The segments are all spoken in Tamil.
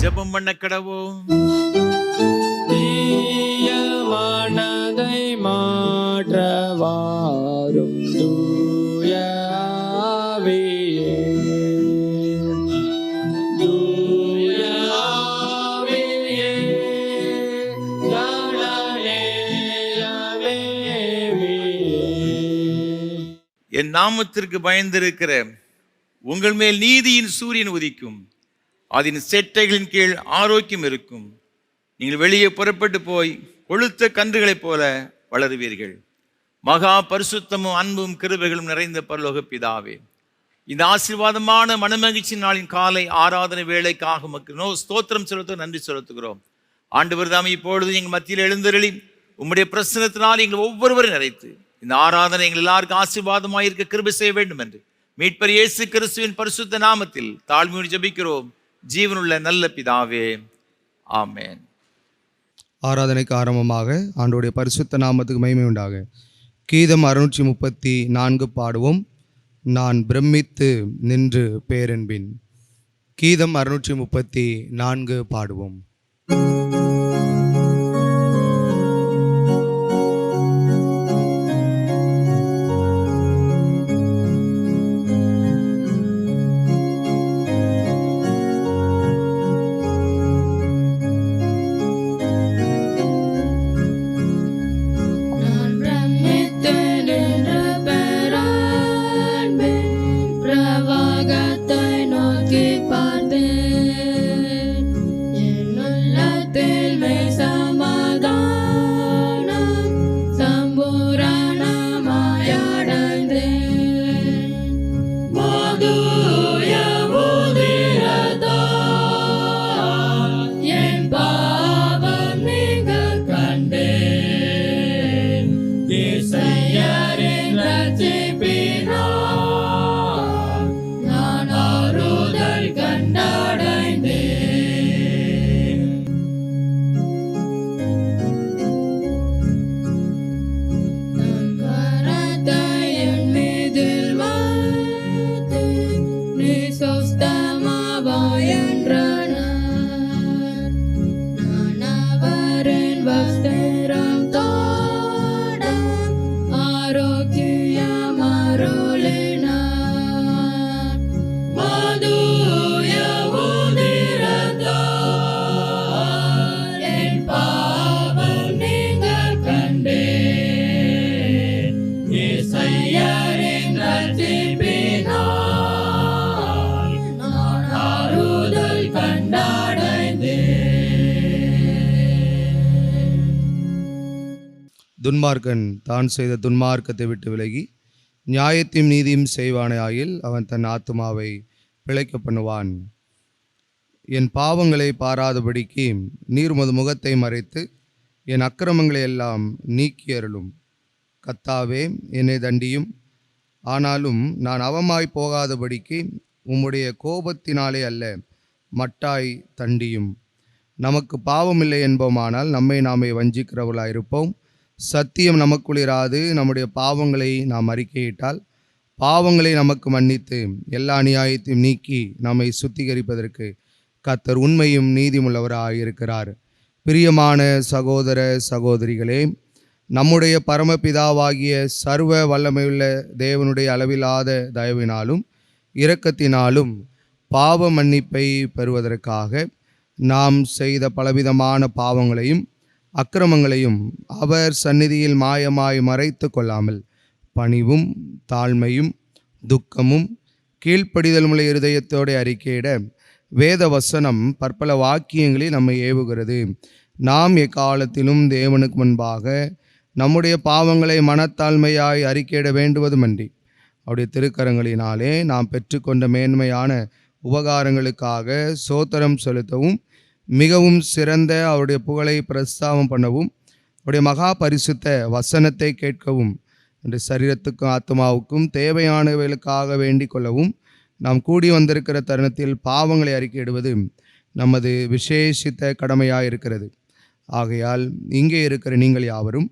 ஜெபம் பண்ண கடவோம். தீய மனதை மாற்றவாரும் தூய ஆவியே, தூய ஆவியே, என் நாமத்திற்கு பயந்திருக்கிற உங்கள் மேல் நீதியின் சூரியன் உதிக்கும், அதன் செட்டைகளின் கீழ் ஆரோக்கியம் இருக்கும். நீங்கள் வெளியே புறப்பட்டு போய் கொழுத்த கன்றுகளைப் போல வளருவீர்கள். மகா பரிசுத்தமும் அன்பும் கிருபைகளும் நிறைந்த பரலோக பிதாவே, இந்த ஆசீர்வாதமான மனமகிழ்ச்சி நாளின் காலை ஆராதனை வேலைக்காக ஸ்தோத்திரம் செலுத்த நன்றி செலுத்துகிறோம். ஆண்டவர் தாமே இப்பொழுது எங்கள் மத்தியில் எழுந்தருளி உம்முடைய பிரசன்னத்தினால் எங்கள் ஒவ்வொருவரும் நிறைத்து இந்த ஆராதனை எங்கள் எல்லாருக்கும் ஆசீர்வாதமாக இருக்க கிருபை செய்ய வேண்டும் என்று மீட்பர் இயேசு கிறிஸ்துவின் பரிசுத்த நாமத்தில் தாழ்மையோடு ஜெபிக்கிறோம் ஜீவனுள்ள நல்ல பிதாவே, ஆமென். ஆராதனைக்கு ஆரம்பமாக ஆண்டவருடைய பரிசுத்த நாமத்துக்கு மகிமை உண்டாக. கீதம் 634 பாடுவோம். நான் பிரமித்து நின்று பேரென்பின். கீதம் 634 பாடுவோம். துன்மார்க்கன் தான் செய்த துன்மார்க்கத்தை விட்டு விலகி நியாயத்தையும் நீதியும் செய்வானே ஆயில் அவன் தன் ஆத்துமாவை பிழைக்க பண்ணுவான். என் பாவங்களை பாராதபடிக்கு நீர் உமது முகத்தை மறைத்து என் அக்கிரமங்களை எல்லாம் நீக்கி அருளும். கர்த்தாவே, என்னை தண்டியும், ஆனாலும் நான் அவமாய் போகாதபடிக்கு உம்முடைய கோபத்தினாலே அல்ல, மட்டாய் தண்டியும். நமக்கு பாவமில்லை என்போமானால் நம்மை நாமே வஞ்சிக்கிறவர்களாயிருப்போம். சத்தியம் நமக்குளிராது நம்முடைய பாவங்களை நாம் அறிக்கையிட்டால் பாவங்களை நமக்கு மன்னித்து எல்லா அநியாயத்தையும் நீக்கி நம்மை சுத்திகரிப்பதற்கு கர்த்தர் உண்மையும் நீதியுள்ளவராக இருக்கிறார். பிரியமான சகோதர சகோதரிகளே, நம்முடைய பரமபிதாவாகிய சர்வ வல்லமையுள்ள தேவனுடைய அளவில்லாத தயவினாலும் இரக்கத்தினாலும் பாவ மன்னிப்பை பெறுவதற்காக நாம் செய்த பலவிதமான பாவங்களையும் அக்கிரமங்களையும் அவர் சந்நிதியில் மாயமாய் மறைத்து கொள்ளாமல் பணிவும் தாழ்மையும் துக்கமும் கீழ்ப்படிதலுமுள்ள இருதயத்தோடு அறிக்கையிட வேத வசனம் பற்பல வாக்கியங்களில் நம்மை ஏவுகிறது. நாம் எக்காலத்திலும் தேவனுக்கு முன்பாக நம்முடைய பாவங்களை மனத்தாழ்மையாய் அறிக்கையிட வேண்டுவதுமன்றி அவருடைய திருக்கரங்களினாலே நாம் பெற்றுக்கொண்ட மேன்மையான உபகாரங்களுக்காக சோத்திரம் செலுத்தவும் மிகவும் சிறந்த அவருடைய புகழை பிரஸ்தாபம் பண்ணவும் அவருடைய மகா பரிசுத்த வசனத்தை கேட்கவும் என்று சரீரத்துக்கும் ஆத்மாவுக்கும் தேவையானவர்களுக்காக வேண்டிக் கொள்ளவும் நாம் கூடி வந்திருக்கிற தருணத்தில் பாவங்களை அறிக்கையிடுவது நமது விசேஷித்த கடமையாக இருக்கிறது. ஆகையால் இங்கே இருக்கிற நீங்கள் யாவரும்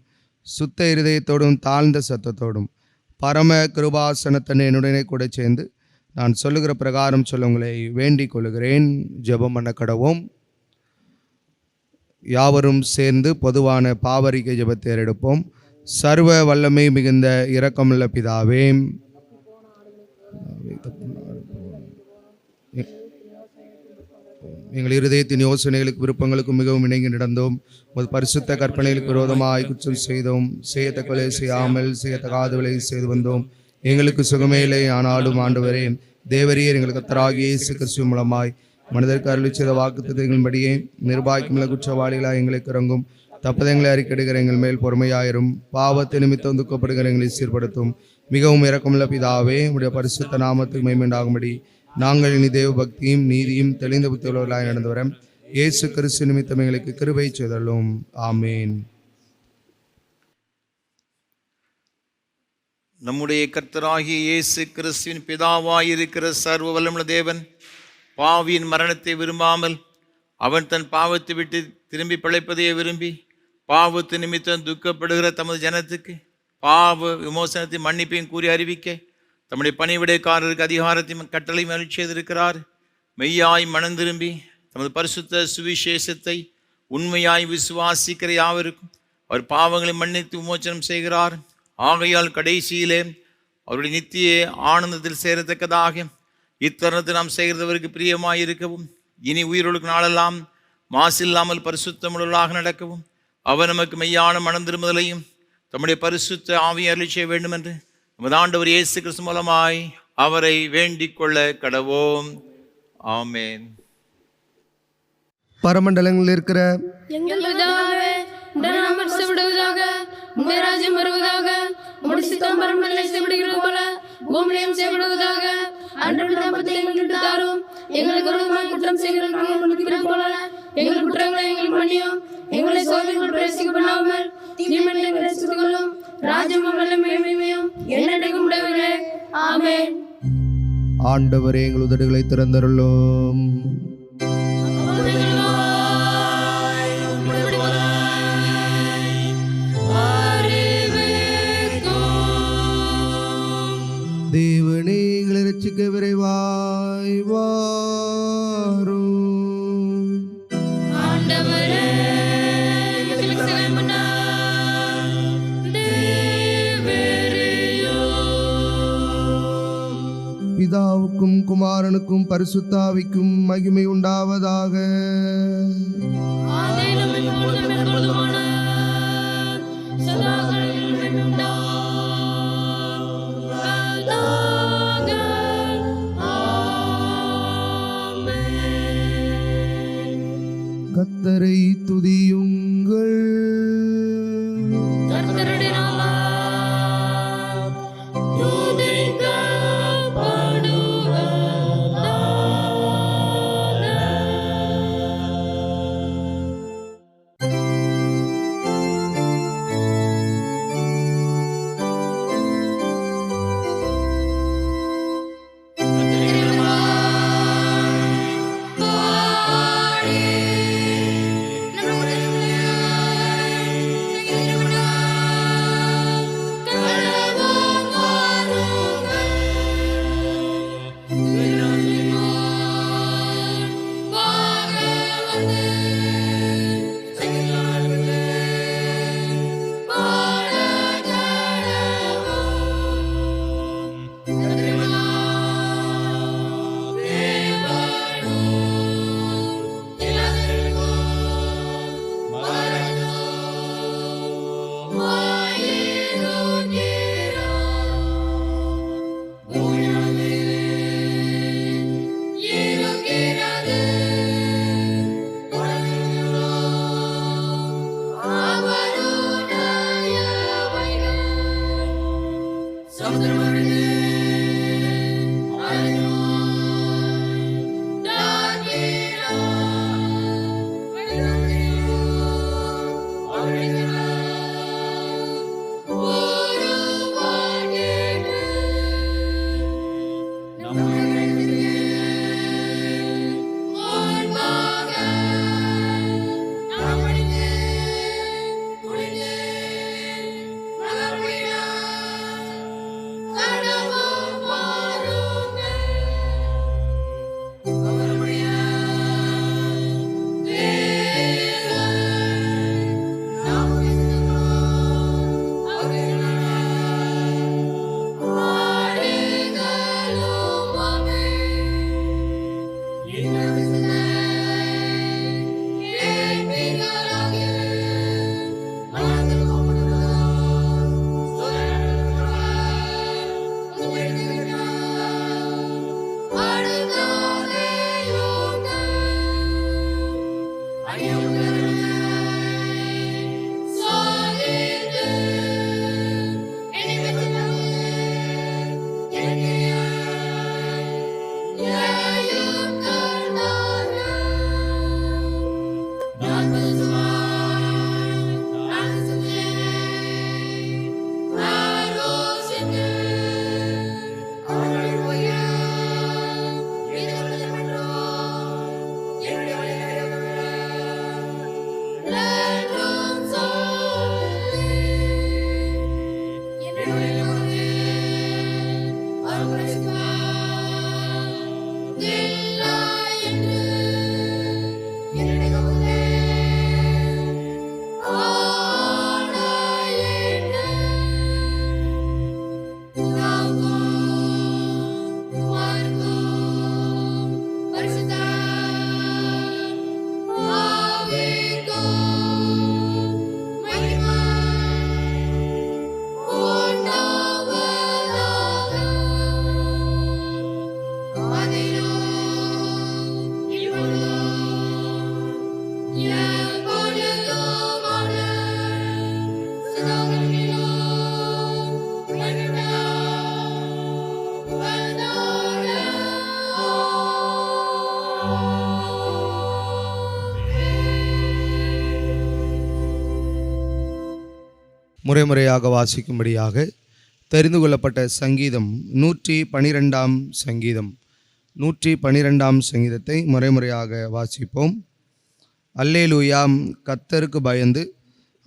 சுத்த இருதயத்தோடும் தாழ்ந்த சத்தத்தோடும் பரம கிருபாசனத்தனை என்னுடனே கூட சேர்ந்து நான் சொல்லுகிற பிரகாரம் சொல்ல உங்களை வேண்டிக் கொள்கிறேன். ஜெபம் பண்ண கடவோம். யாவரும் சேர்ந்து பொதுவான பாவரிக்கை ஜெபத்தை எடுப்போம். சர்வ வல்லமை மிகுந்த இரக்கமுள்ள பிதாவே, எங்கள் இருதயத்தின் யோசனைகளுக்கு விருப்பங்களுக்கும் மிகவும் இணங்கி நடந்தோம். ஒரு பரிசுத்த கற்பனைகளுக்கு விரோதமாய் குற்றம் செய்தோம். செய்யத்தக்கலை செய்யாமல் செய்யத்தகாதவளை செய்து வந்தோம். எங்களுக்கு சுகமே இல்லை. ஆனாலும் ஆண்டவரே தேவரீர் எங்களுக்கு கர்த்தராகிய இயேசு கிறிஸ்து மூலமாய் மனிதருக்கு அருளி செய்த வாக்குத்தத்தங்களின்படியே நிர்பாக்கியமுள்ள குற்றவாளிகளாக எங்களுக்கு இறங்கும். தப்பதங்களை அறிக்கையிடுகிற எங்கள் மேல் பொறுமையாயிரும். பாவத்தை நிமித்தம் துக்கப்படுகிற எங்களை சீர்படுத்தும். மிகவும் இரக்கமுள்ள பிதாவே, உடைய பரிசுத்த நாமத்துக்கு மகிமையுண்டாகும்படி நாங்கள் இனி தேவ பக்தியும் நீதியும் தெளிந்த புத்தியுள்ளவர்களாய் நடந்து வர இயேசு கிறிஸ்து நிமித்தம் எங்களுக்கு கிருபை செய்தலும். ஆமேன். நம்முடைய கர்த்தராகிய இயேசு கிறிஸ்துவின் பிதாவாயிருக்கிற சர்வ வல்லமுள்ள தேவன் பாவியின் மரணத்தை விரும்பாமல் அவன் தன் பாவத்தை விட்டு திரும்பி பிழைப்பதையே விரும்பி பாவத்து நிமித்தம் துக்கப்படுகிற தமது ஜனத்துக்கு பாவ விமோசனத்தை மன்னிப்பையும் கூறி அறிவிக்க தம்முடைய பணிவிடைக்காரருக்கு அதிகாரத்தையும் கட்டளையும் அருளி செய்திருக்கிறார். மெய்யாய் மனம் திரும்பி தமது பரிசுத்த சுவிசேஷத்தை உண்மையாய் விசுவாசிக்கிற யாவருக்கும் அவர் பாவங்களை மன்னித்து விமோசனம் செய்கிறார். ஆகையால் கடைசியிலே அவருடைய நித்திய ஆனந்தத்தில் சேரத்தக்கதாக இத்தருணத்தை நாம் செய்கிறவருக்கு பிரியமாயிருக்கவும் இனி உயிரோடுக்கு நாளெல்லாம் மாசில்லாமல் பரிசுத்தமுள்ளவர்களாக நடக்கவும் அவர் நமக்கு மெய்யான மனம் திரும்புதலையும் தம்முடைய பரிசுத்த ஆவியை அருளி செய்ய வேண்டும் என்று நமது ஆண்டவர் இயேசு கிறிஸ்து மூலமாய் அவரை வேண்டிக் கொள்ள கடவோம். ஆமேன். பரமண்டலங்களில் இருக்கிற எங்கள் பிதாவே, உம்முடைய நாமம் பரிசுத்தப்படுவதாக, உம்முடைய ராஜ்யம் வருவதாக, உம்முடைய சித்தம் பரமண்டலத்தில் செய்யப்படுகிறது போல பூமியிலும் செய்யப்படுவதாக. அன்றாட அப்பத்தை எங்களுக்கு தாரும். எங்களுக்கு விரோதமாய் குற்றம் செய்கிறவர்களுக்கு போல எங்கள் குற்றங்களை எங்களுக்கு மன்னியும். எங்களை சோதனைக்குள் பிரவேசிக்க பண்ணாமல் தீமையை எங்களை ரட்சித்துக் கொள்ளும். ராஜ்யமும் வல்லமையும் மகிமையும் என்னைக்கும் உடையவரே. ஆமென். ஆண்டவரே, எங்கள் உதடுகளை திறந்தருளும். தேவனே, எங்களை ரட்சிக்க விரைவாய் வாரும். ஆண்டவரே, எங்களுக்கு சகாயம் பண்ண பிதாவுக்கும் குமாரனுக்கும் பரிசுத்தாவிக்கும் மகிமை உண்டாவதாக. ஆதியிலும் இப்பொழுதும் எப்பொழுதுமான சதா காலங்களிலும் உண்டாவதாக. ஆமென். கர்த்தரை துதியுங்கள். கர்த்தருடைய நாமம் துதிக்கப்படுவதாக. முறைமுறையாக வாசிக்கும்படியாக தெரிந்து கொள்ளப்பட்ட சங்கீதம் 112ஆம் சங்கீதம். 112ஆம் சங்கீதத்தை முறைமுறையாக வாசிப்போம். அல்லேலூயாம். கர்த்தருக்கு பயந்து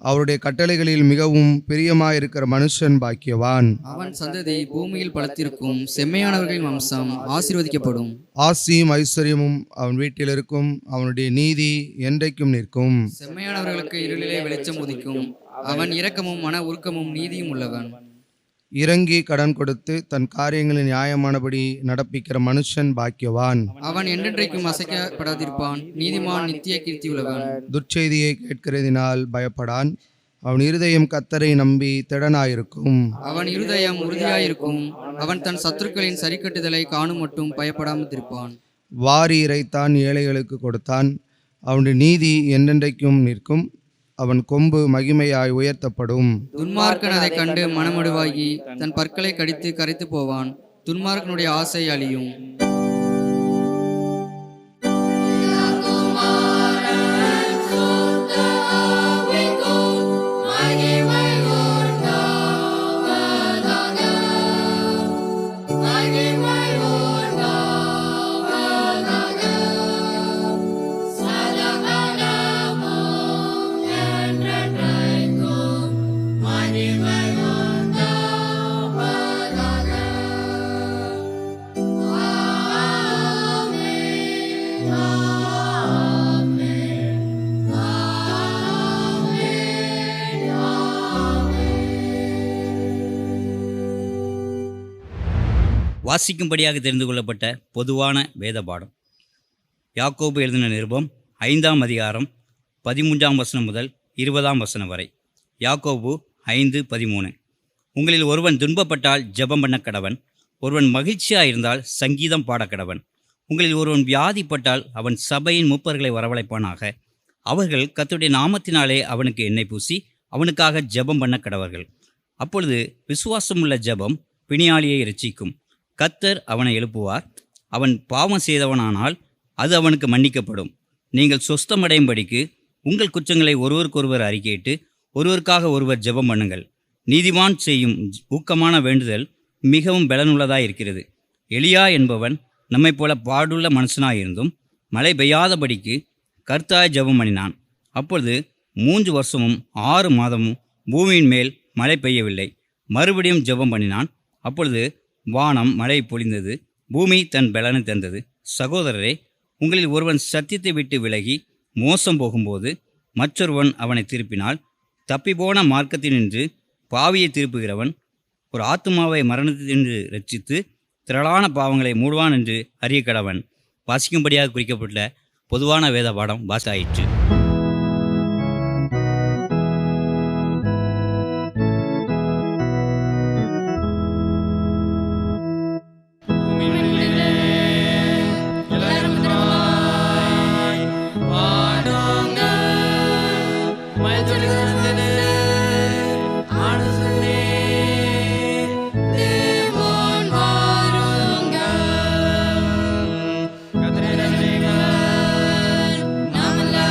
அவருடைய கட்டளைகளில் மிகவும் பிரியமாயிருக்கிற மனுஷன் பாக்கியவான். அவன் சந்ததி பூமியில் பலத்திருக்கும், செம்மையானவர்களின் வம்சம் ஆசீர்வதிக்கப்படும். ஆசியும் ஐஸ்வர்யமும் அவன் வீட்டில் இருக்கும், அவனுடைய நீதி என்றைக்கும் நிற்கும். செம்மையானவர்களுக்கு இருளிலே வெளிச்சம் உதிக்கும், அவன் இரக்கமும் மன உருக்கமும் நீதியும் உள்ளவன். இறங்கி கடன் கொடுத்து தன் காரியங்களை நியாயமானபடி நடப்பிக்கிற மனுஷன் பாக்கியவான். அவன் என்றென்றைக்கும் அசைக்கப்படாதிருப்பான், நீதிமான் நித்திய கீர்த்தியுள்ளவன். துர்ச்செய்தியை கேட்கிறதினால் பயப்படான், அவன் இருதயம் கர்த்தரை நம்பி திடனாயிருக்கும். அவன் இருதயம் உறுதியாயிருக்கும், அவன் தன் சத்துருக்களின் சரிக்கட்டுதலை காணும் மட்டும் பயப்படாமலிருப்பான். வாரி இறைத்தான், ஏழைகளுக்கு கொடுத்தான், அவனுடைய நீதி என்றென்றைக்கும் நிற்கும், அவன் கொம்பு மகிமையாய் உயர்த்தப்படும். துன்மார்க்கன் அதை கண்டு மனமடுவாகி தன் பற்களை கடித்து கரைத்து போவான், துன்மார்க்கனுடைய ஆசை அழியும். வாசிக்கும்படியாக தெரிந்து கொள்ளப்பட்ட பொதுவான வேத பாடம். யாக்கோபு எழுதின நிருபம் 5ஆம் அதிகாரம் 13ஆம் வசனம் முதல் 20ஆம் வசனம் வரை. யாக்கோபு 5:13. உங்களில் ஒருவன் துன்பப்பட்டால் ஜெபம் பண்ண கடவன், ஒருவன் மகிழ்ச்சியாயிருந்தால் சங்கீதம் பாட கடவன். உங்களில் ஒருவன் வியாதிப்பட்டால் அவன் சபையின் மூப்பர்களை வரவழைப்பானாக, அவர்கள் கர்த்தருடைய நாமத்தினாலே அவனுக்கு எண்ணெய் பூசி அவனுக்காக ஜெபம் பண்ண கடவர்கள். அப்பொழுது விசுவாசமுள்ள ஜெபம் பிணியாளியை இரட்சிக்கும், கர்த்தர் அவனை எழுப்புவார். அவன் பாவம் செய்தவனானால் அது அவனுக்கு மன்னிக்கப்படும். நீங்கள் சொஸ்தமடையும்படிக்கு உங்கள் குற்றங்களை ஒருவருக்கொருவர் அறிக்கையிட்டு ஒருவருக்காக ஒருவர் ஜெபம் பண்ணுங்கள். நீதிமான் செய்யும் ஊக்கமான வேண்டுதல் மிகவும் பலனுள்ளதாய் இருக்கிறது. எலியா என்பவன் நம்மை போல பாடுள்ள மனுஷனாயிருந்தும் மழை பெய்யாதபடிக்கு கர்த்தாய் ஜெபம் பண்ணினான். அப்பொழுது 3 வருஷமும் 6 மாதமும் பூமியின் மேல் மழை பெய்யவில்லை. மறுபடியும் ஜெபம் பண்ணினான். அப்பொழுது வானம் மழை பொழிந்தது, பூமி தன் பலனை தந்தது. சகோதரரே, உங்களில் ஒருவன் சத்தியத்தை விட்டு விலகி மோசம் போகும்போது மற்றொருவன் அவனை திருப்பினால், தப்பிப்போன மார்க்கத்தினின்று பாவியை திருப்புகிறவன் ஒரு ஆத்துமாவை மரணத்தினின்று ரட்சித்து திரளான பாவங்களை மூடுவான் என்று அறிய கடவன். வாசிக்கும்படியாக குறிக்கப்பட்ட பொதுவான வேத பாடம் வாசாயிற்று. Namala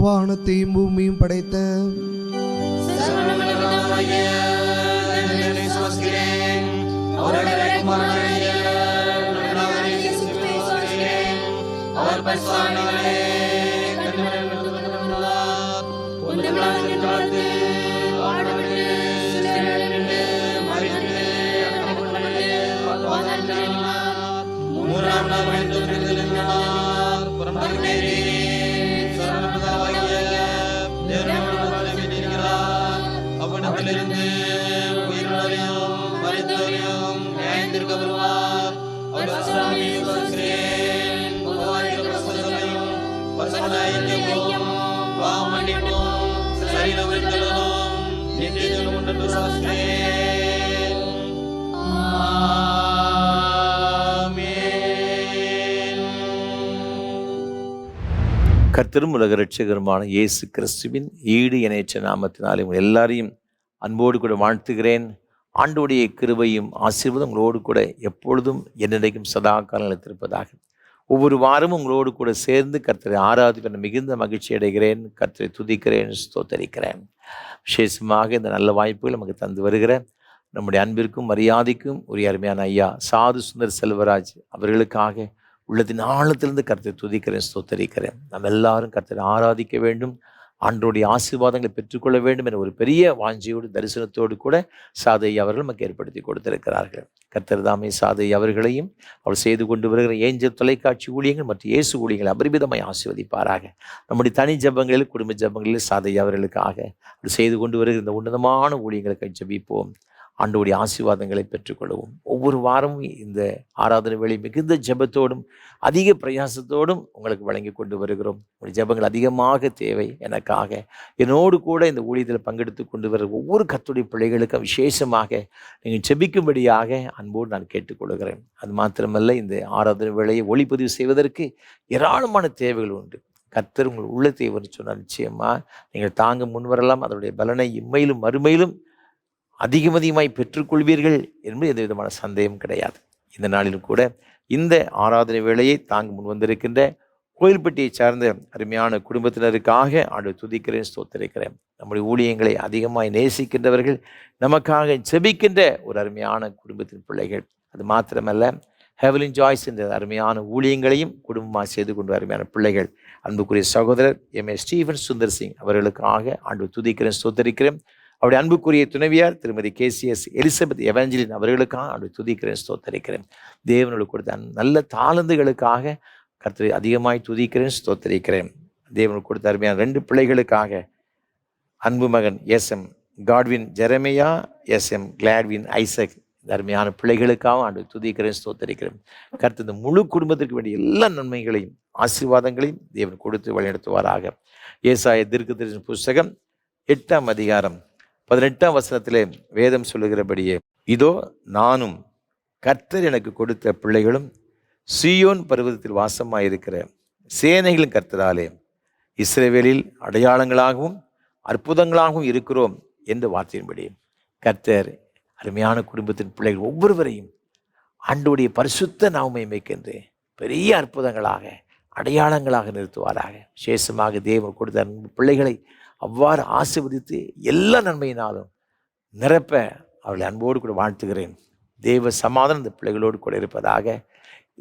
வானத்தையும் பூமியும் படைத்த கர்த்தரும் உலக இரட்சகருமான இயேசு கிறிஸ்துவின் ஈடு இணையற்ற நாமத்தினாலே உங்கள் எல்லாரையும் அன்போடு கூட வாழ்த்துகிறேன். ஆண்டோடைய கிருபையும் ஆசீர்வாதம் உங்களோடு கூட எப்பொழுதும் என்னிடைக்கும் சதா காலம் நிலைத்திருப்பதாக. ஒவ்வொரு வாரமும் உங்களோடு கூட சேர்ந்து கர்த்தரை ஆராதிப்பேன். மிகுந்த மகிழ்ச்சி அடைகிறேன். கர்த்தரை துதிக்கிறேன், ஸ்தோத்தரிக்கிறேன். விசேஷமாக இந்த நல்ல வாய்ப்புகள் நமக்கு தந்து வருகிற நம்முடைய அன்பிற்கும் மரியாதைக்கும் உரிய அருமையான ஐயா சாது சுந்தர் செல்வராஜ் அவர்களுக்காக உள்ளத்தின் ஆழத்திலிருந்து கர்த்தரை துதிக்கிறேன், ஸ்தோத்தரிக்கிறேன். நம்ம எல்லாரும் கர்த்தரை ஆராதிக்க வேண்டும், ஆண்டோடைய ஆசீர்வாதங்களை பெற்றுக்கொள்ள வேண்டும் என்ற ஒரு பெரிய வாஞ்சியோடு தரிசனத்தோடு கூட சாதை அவர்கள் நமக்கு ஏற்படுத்தி கொடுத்திருக்கிறார்கள். கர்த்தர் தாமே சாதை அவர்களையும் அவர் செய்து கொண்டு வருகிற ஏஞ்சல் தொலைக்காட்சி ஊழியங்கள் மற்றும் இயேசு ஊழியங்களை அபரிமிதமாய் ஆசீர்வதிப்பாராக. நம்முடைய தனி ஜபங்களில், குடும்ப ஜபங்களில் சாதை அவர்களுக்காக அவர் செய்து கொண்டு வருகிற இந்த உன்னதமான ஊழியங்களுக்கு ஜெபிப்போம். ஆண்டோடைய ஆசீர்வாதங்களை பெற்றுக்கொள்வோம். ஒவ்வொரு வாரமும் இந்த ஆராதனை வேளை மிகுந்த ஜெபத்தோடும் அதிக பிரயாசத்தோடும் உங்களுக்கு வழங்கி கொண்டு வருகிறோம். உங்களுடைய ஜெபங்கள் அதிகமாக தேவை எனக்காக. என்னோடு கூட இந்த ஊழியத்தில் பங்கெடுத்து கொண்டு வர ஒவ்வொரு கர்த்தருடைய பிள்ளைகளுக்கும் விசேஷமாக நீங்கள் ஜெபிக்கும்படியாக அன்போடு நான் கேட்டுக்கொள்கிறேன். அது மாத்திரமல்ல, இந்த ஆராதனை வேளையை ஒளிப்பதிவு செய்வதற்கு ஏராளமான தேவைகள் உண்டு. கர்த்தர் உங்கள் உள்ள தேவைன்னு சொன்னால் நிச்சயமாக நீங்கள் தாங்க முன்வரலாம். அதனுடைய பலனை இம்மையிலும் மறுமையிலும் அதிகமாய் பெற்றுக்கொள்வீர்கள் என்பது எந்த விதமான சந்தேகம் கிடையாது. இந்த நாளிலும் கூட இந்த ஆராதனை வேளையை தாங்க முன் வந்திருக்கின்ற கோயில்பட்டியை சார்ந்த அருமையான குடும்பத்தினருக்காக ஆண்டவரை துதிக்கிறேன், ஸ்தோத்திரிக்கிறேன். நம்முடைய ஊழியங்களை அதிகமாய் நேசிக்கின்றவர்கள், நமக்காக ஜெபிக்கின்ற ஒரு அருமையான குடும்பத்தின் பிள்ளைகள். அது மாத்திரமல்ல, ஹெவலின் ஜாய்ஸ் என்ற அருமையான ஊழியங்களையும் குடும்பமாக செய்து கொண்டு அருமையான பிள்ளைகள். அன்புக்குரிய சகோதரர் M.A. ஸ்டீஃபன் சுந்தர் சிங் அவர்களுக்காக ஆண்டவரை துதிக்கிறேன், ஸ்தோத்திரிக்கிறேன். அவருடைய அன்புக்குரிய துணைவியார் திருமதி KCS எலிசபெத் எவாஞ்சலின் அவர்களுக்காக அவருடைய துதிக்கிறேன், ஸ்தோத்தரிக்கிறேன். தேவனுக்கு கொடுத்த நல்ல தாளந்துகளுக்காக கர்த்தரை அதிகமாய் துதிக்கிறேன், ஸ்தோத்தரிக்கிறேன். தேவனுக்கு கொடுத்த அருமையான 2 பிள்ளைகளுக்காக அன்பு மகன் SM Godwin Jeremiah, SM Gladwin Isaac, இந்த அருமையான பிள்ளைகளுக்காக ஆண்டவரை துதிக்கிறேன், ஸ்தோத்தரிக்கிறேன். கர்த்தர் இந்த முழு குடும்பத்திற்கு வேண்டிய எல்லா நன்மைகளையும் ஆசீர்வாதங்களையும் தேவன் கொடுத்து வழிநடத்துவாராக. ஏசாயா தீர்க்கதரிசன புஸ்தகம் 8ஆம் அதிகாரம் 18ஆம் வசனத்திலே வேதம் சொல்லுகிறபடியே, இதோ நானும் கர்த்தர் எனக்கு கொடுத்த பிள்ளைகளும் சீயோன் பர்வதத்தில் வாசமாயிருக்கிற சேனைகளின் கர்த்தராலே இஸ்ரவேலில் அடையாளங்களாகவும் அற்புதங்களாகவும் இருக்கிறோம் என்று வார்த்தையின்படி கர்த்தர் அருமையான குடும்பத்தின் பிள்ளைகள் ஒவ்வொருவரையும் ஆண்டவருடைய பரிசுத்த நாமத்தை மேய்க்கின்ற பெரிய அற்புதங்களாக அடையாளங்களாக நிறுத்துவாராக. விசேஷமாக தேவன் கொடுத்த பிள்ளைகளை அவ்வாறு ஆசீர்வதித்து எல்லா நன்மையினாலும் நிரப்ப அவர்களை அன்போடு கூட வாழ்த்துகிறேன். தேவ சமாதானம் இந்த பிள்ளைகளோடு கூட இருப்பதாக.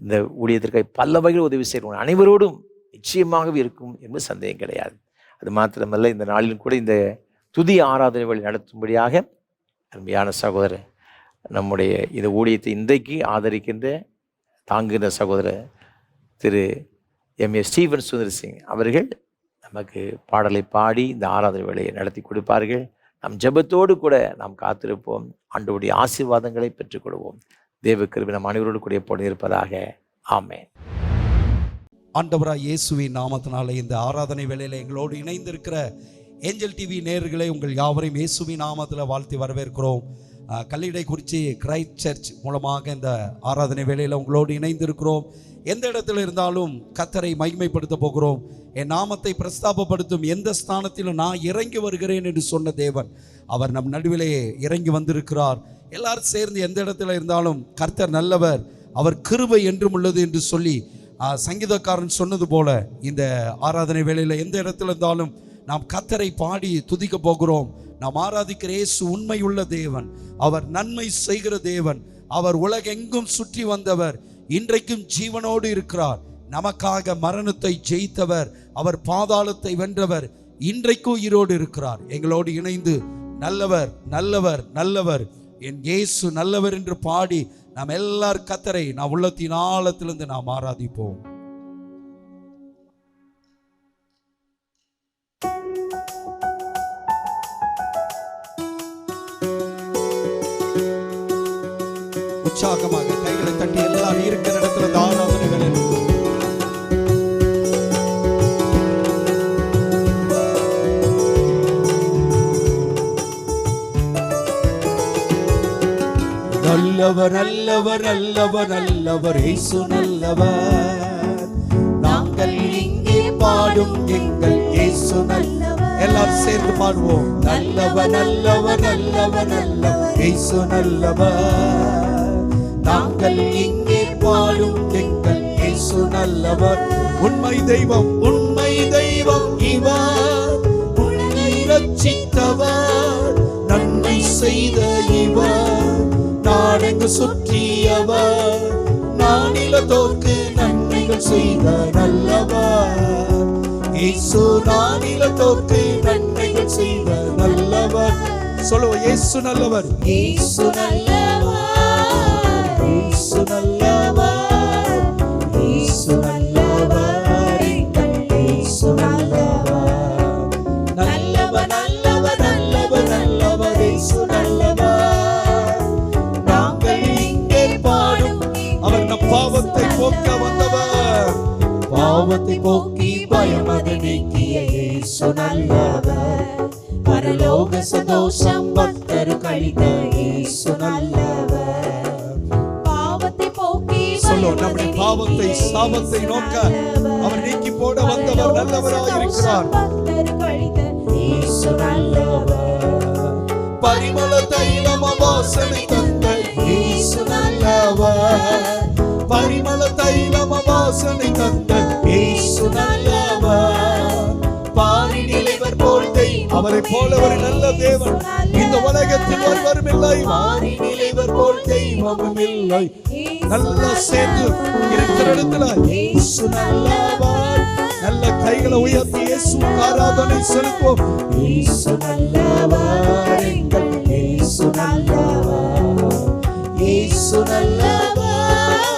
இந்த ஊழியத்திற்காக பல வகையில் உதவி செய்கிறவங்க அனைவரோடும் நிச்சயமாகவே இருக்கும் என்பது சந்தேகம் கிடையாது. அது மாத்திரமல்ல, இந்த நாளிலும் கூட இந்த துதி ஆராதனை வழி நடத்தும்படியாக அருமையான சகோதரர், நம்முடைய இந்த ஊழியத்தை இன்றைக்கு ஆதரிக்கின்ற தாங்குகின்ற சகோதரர் திரு M.A. ஸ்டீஃபன் சுந்தர் சிங் அவர்கள் நமக்கு பாடலை பாடி இந்த ஆராதனை வேளையை நடத்தி கொடுப்பார்கள். நம் ஜெபத்தோடு கூட நாம் காத்திருப்போம். ஆண்டவருடைய ஆசீர்வாதங்களை பெற்றுக்கொள்வோம். தேவ கிருபை நம் அனைவரோடு கூட எப்போது இருப்பதாக. ஆமென். ஆண்டவராய் இயேசுவின் நாமத்தினாலே இந்த ஆராதனை வேளையில் எங்களோடு இணைந்திருக்கிற ஏஞ்சல் டிவி நேயர்களை உங்கள் யாவரையும் இயேசுவின் நாமத்தில் வாழ்த்தி வரவேற்கிறோம். கல்லிடைக்குறிச்சி கிரைஸ்ட் சர்ச் மூலமாக இந்த ஆராதனை வேளையில் உங்களோடு இணைந்திருக்கிறோம். எந்த இடத்துல இருந்தாலும் கர்த்தரை மகிமைப்படுத்த போகிறோம். என் நாமத்தை பிரஸ்தாபப்படுத்தும் எந்த ஸ்தானத்திலும் நான் இறங்கி வருகிறேன் என்று சொன்ன தேவன் அவர் நம் நடுவிலே இறங்கி வந்திருக்கிறார். எல்லாரும் சேர்ந்து எந்த இடத்துல இருந்தாலும் கர்த்தர் நல்லவர், அவர் கிருபை என்றும் உள்ளது என்று சொல்லி சங்கீதக்காரன் சொன்னது போல இந்த ஆராதனை வேளையில் எந்த இடத்துல இருந்தாலும் நாம் கர்த்தரை பாடி துதிக்க போகிறோம். நாம் ஆராதிக்கிற இயேசு உண்மையுள்ள தேவன், அவர் நன்மை செய்கிற தேவன், அவர் உலகெங்கும் சுற்றி வந்தவர், இன்றைக்கும் ஜீவனோடு இருக்கிறார். நமக்காக மரணத்தை ஜெயித்தவர், அவர் பாதாளத்தை வென்றவர், இன்றைக்கும் உயிரோடு இருக்கிறார். எங்களோடு இணைந்து நல்லவர் நல்லவர் நல்லவர் என் இயேசு நல்லவர் என்று பாடி நாம் எல்லார் கர்த்தரை நாம் உள்ளத்தின் ஆழத்திலிருந்து நாம் ஆராதிப்போம். உற்சாகமாக கைகளை தட்டி எல்லாரும் இருக்கிற இடத்துல ஆராதனை வேளையில் நல்லவர் நல்லவர் நல்லவர் நல்லவர் இயேசு நல்லவர். நாங்கள் இங்கே பாடும் எங்கள் இயேசு நல்லவர். எல்லாரும் சேர்ந்து பாடுவோம். நல்லவர் நல்லவர் நல்லவர் நல்லவர் இயேசு நல்லவர். நாங்கள் இங்கே பாடும் எங்கள் இயேசு நல்லவர். உண்மை தெய்வம் இவர், உன்னை ரட்சித்தவர், நன்மை செய்த இவர், நாடெங்கு சுற்றியவர், நானிலத்தோர்க்கு நன்மைகள் செய்த நல்லவர். இயேசு நானிலத்தோர்க்கு நன்மைகள் செய்த நல்லவர். சொல்லுவோம். இயேசு நல்லவர், இயேசு நல்லவர், இயேசு நல்லவர், இயேசு நல்லவர், இயேசு நல்லவர், நல்லவர் நல்லவர் நல்லவர் நல்லவர் இயேசு நல்லவர். நாங்கள் இங்கே பாடும் அவர் நம் பாவத்தை போக்க வந்தவர், பாவத்தை போக்கி பயமது நீக்கிய இயேசு நல்லவர். பரலோக சந்தோஷம் பக்தர் கழித்த இயேசு நல்லவர். பாவத்தை போக்கி சொல்லும். நம்முடைய பாவத்தை சாபத்தை நோக்க அவர் நீக்கி போட வந்தவர் நல்லவராக இருக்கிறார். இயேசு நல்லவர். பரிமள தைலம் வாசனை தந்த இயேசு நல்லவர். பரிமள தைலம் வாசனை தந்த இயேசு நல்லவர். பாரினிலைவர் போல் தெய்வம், அவரை போல ஒரு நல்ல தேவன் இந்த உலகத்தில் ஒருவரும் இல்லை. பாரினிலைவர் போல் தெய்வமும் இல்லை. நல்லா சேர்ந்து இருக்கிற இடத்துல இயேசு நல்லவர். நல்ல கைகளை உயர்த்தி இயேசுவுக்கு ஆராதனை செலுத்துவோம். இயேசு நல்லவர், எங்கள் இயேசு நல்லவர், இயேசு நல்லவர்,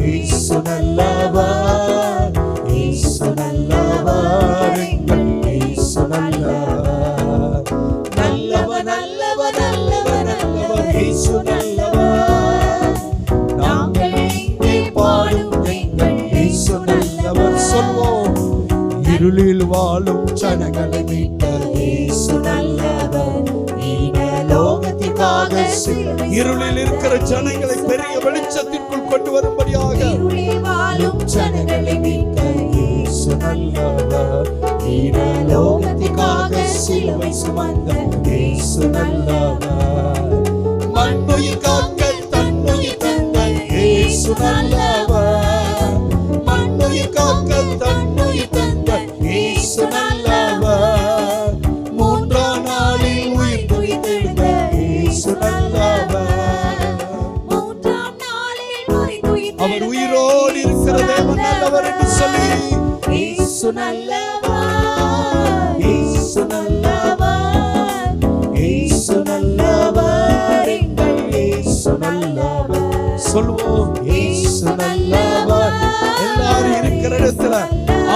இயேசு நல்லவர், இயேசு நல்லவர், எங்கள் இயேசு நல்லவர். நல்லவர் நல்லவர் நல்லவர் நல்லவர் இயேசு நல்லவர். நாங்கள் இங்கே பாடும் எங்கள் இயேசு நல்லவர். சொல்வோம். இருளில் வாழும் ஜனங்களை மீட்ட இயேசு நல்லவர். லோகத்திற்காக இருளில் இருக்கிற ஜனங்களை பெரிய வெளிச்சத்திற்குள் கொண்டு வரும்படியாக வாழும் ஜனங்களை மீட்ட இயேசு நல்லவர். லோகத்திற்காக சிலுவை சுமந்த இயேசு நல்லவர். மண்ணுயிர் காக்க தன்னுயிர் தந்த இயேசு நல்லவர். மண்ணுயிர் காக்க தன்னுயிர் தந்த இயேசு நல்லவர். மூன்றாம் நாளில் உயிர் துயிர்த்தெழுந்த இயேசு நல்லவர். மூன்றாம் நாளில் உயிர் துயிர்த்தெழுந்த அவர் உயிரோடு இருக்கிற தேவன் நல்லவர் என்று சொல்லி இயேசு நல்லவர், இயேசு நல்லவர், இயேசு நல்லவர், எங்கள் இயேசு நல்லவர். சொல்வோம். இயேசு நல்லவர். எல்லாரும் இருக்கிற இடத்துல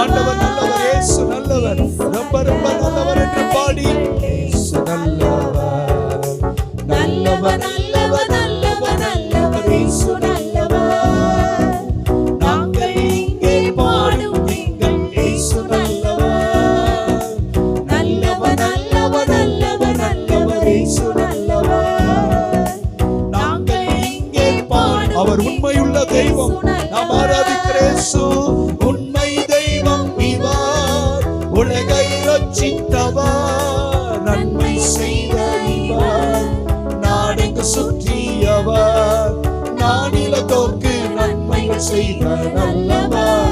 ஆண்டவர் நல்லவர், இயேசு நல்லவர், ரொம்ப ரொம்ப நல்லவர் என்று பாடி இயேசு நல்லவர், நல்லவர் நல்லவர் நல்லவர் நல்லவர் இயேசு நல்லவர். நாங்கள் இங்கே பாடும் எங்கள் இயேசு நல்லவர். நல்லவர் நல்லவர் நல்லவர் நல்லவர் இயேசு நல்லவர். நாங்கள் இங்கே பாடும் அவர் உண்மையுள்ள தெய்வம். நாம் ஆராதிக்கிற இயேசு உண்மை தெய்வம் இவர். உலகை ரட்சித்தவர், நன்மை செய்த இவர், நாடெங்கு சுற்றியவர், நானிலத்தோர்க்கு நன்மைகள் செய்த நல்லவர்.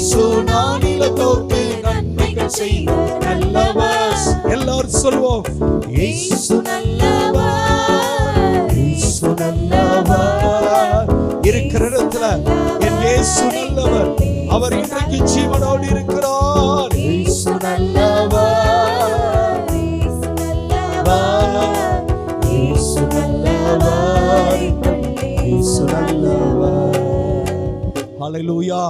இயேசு நானிலத்தோர்க்கு நன்மைகள் செய்த நல்லவர். எல்லாரும் சொல்வோம், இயேசு நல்லவர், இயேசு நல்லவர். இருக்கிற இடத்துல என் இயேசு நல்லவர். அவர் இன்றைக்கு ஜீவனோடு இருக்கிறார். இயேசு நல்லவர், இயேசு நல்லவர், இயேசு நல்லவர். ஹல்லேலூயா.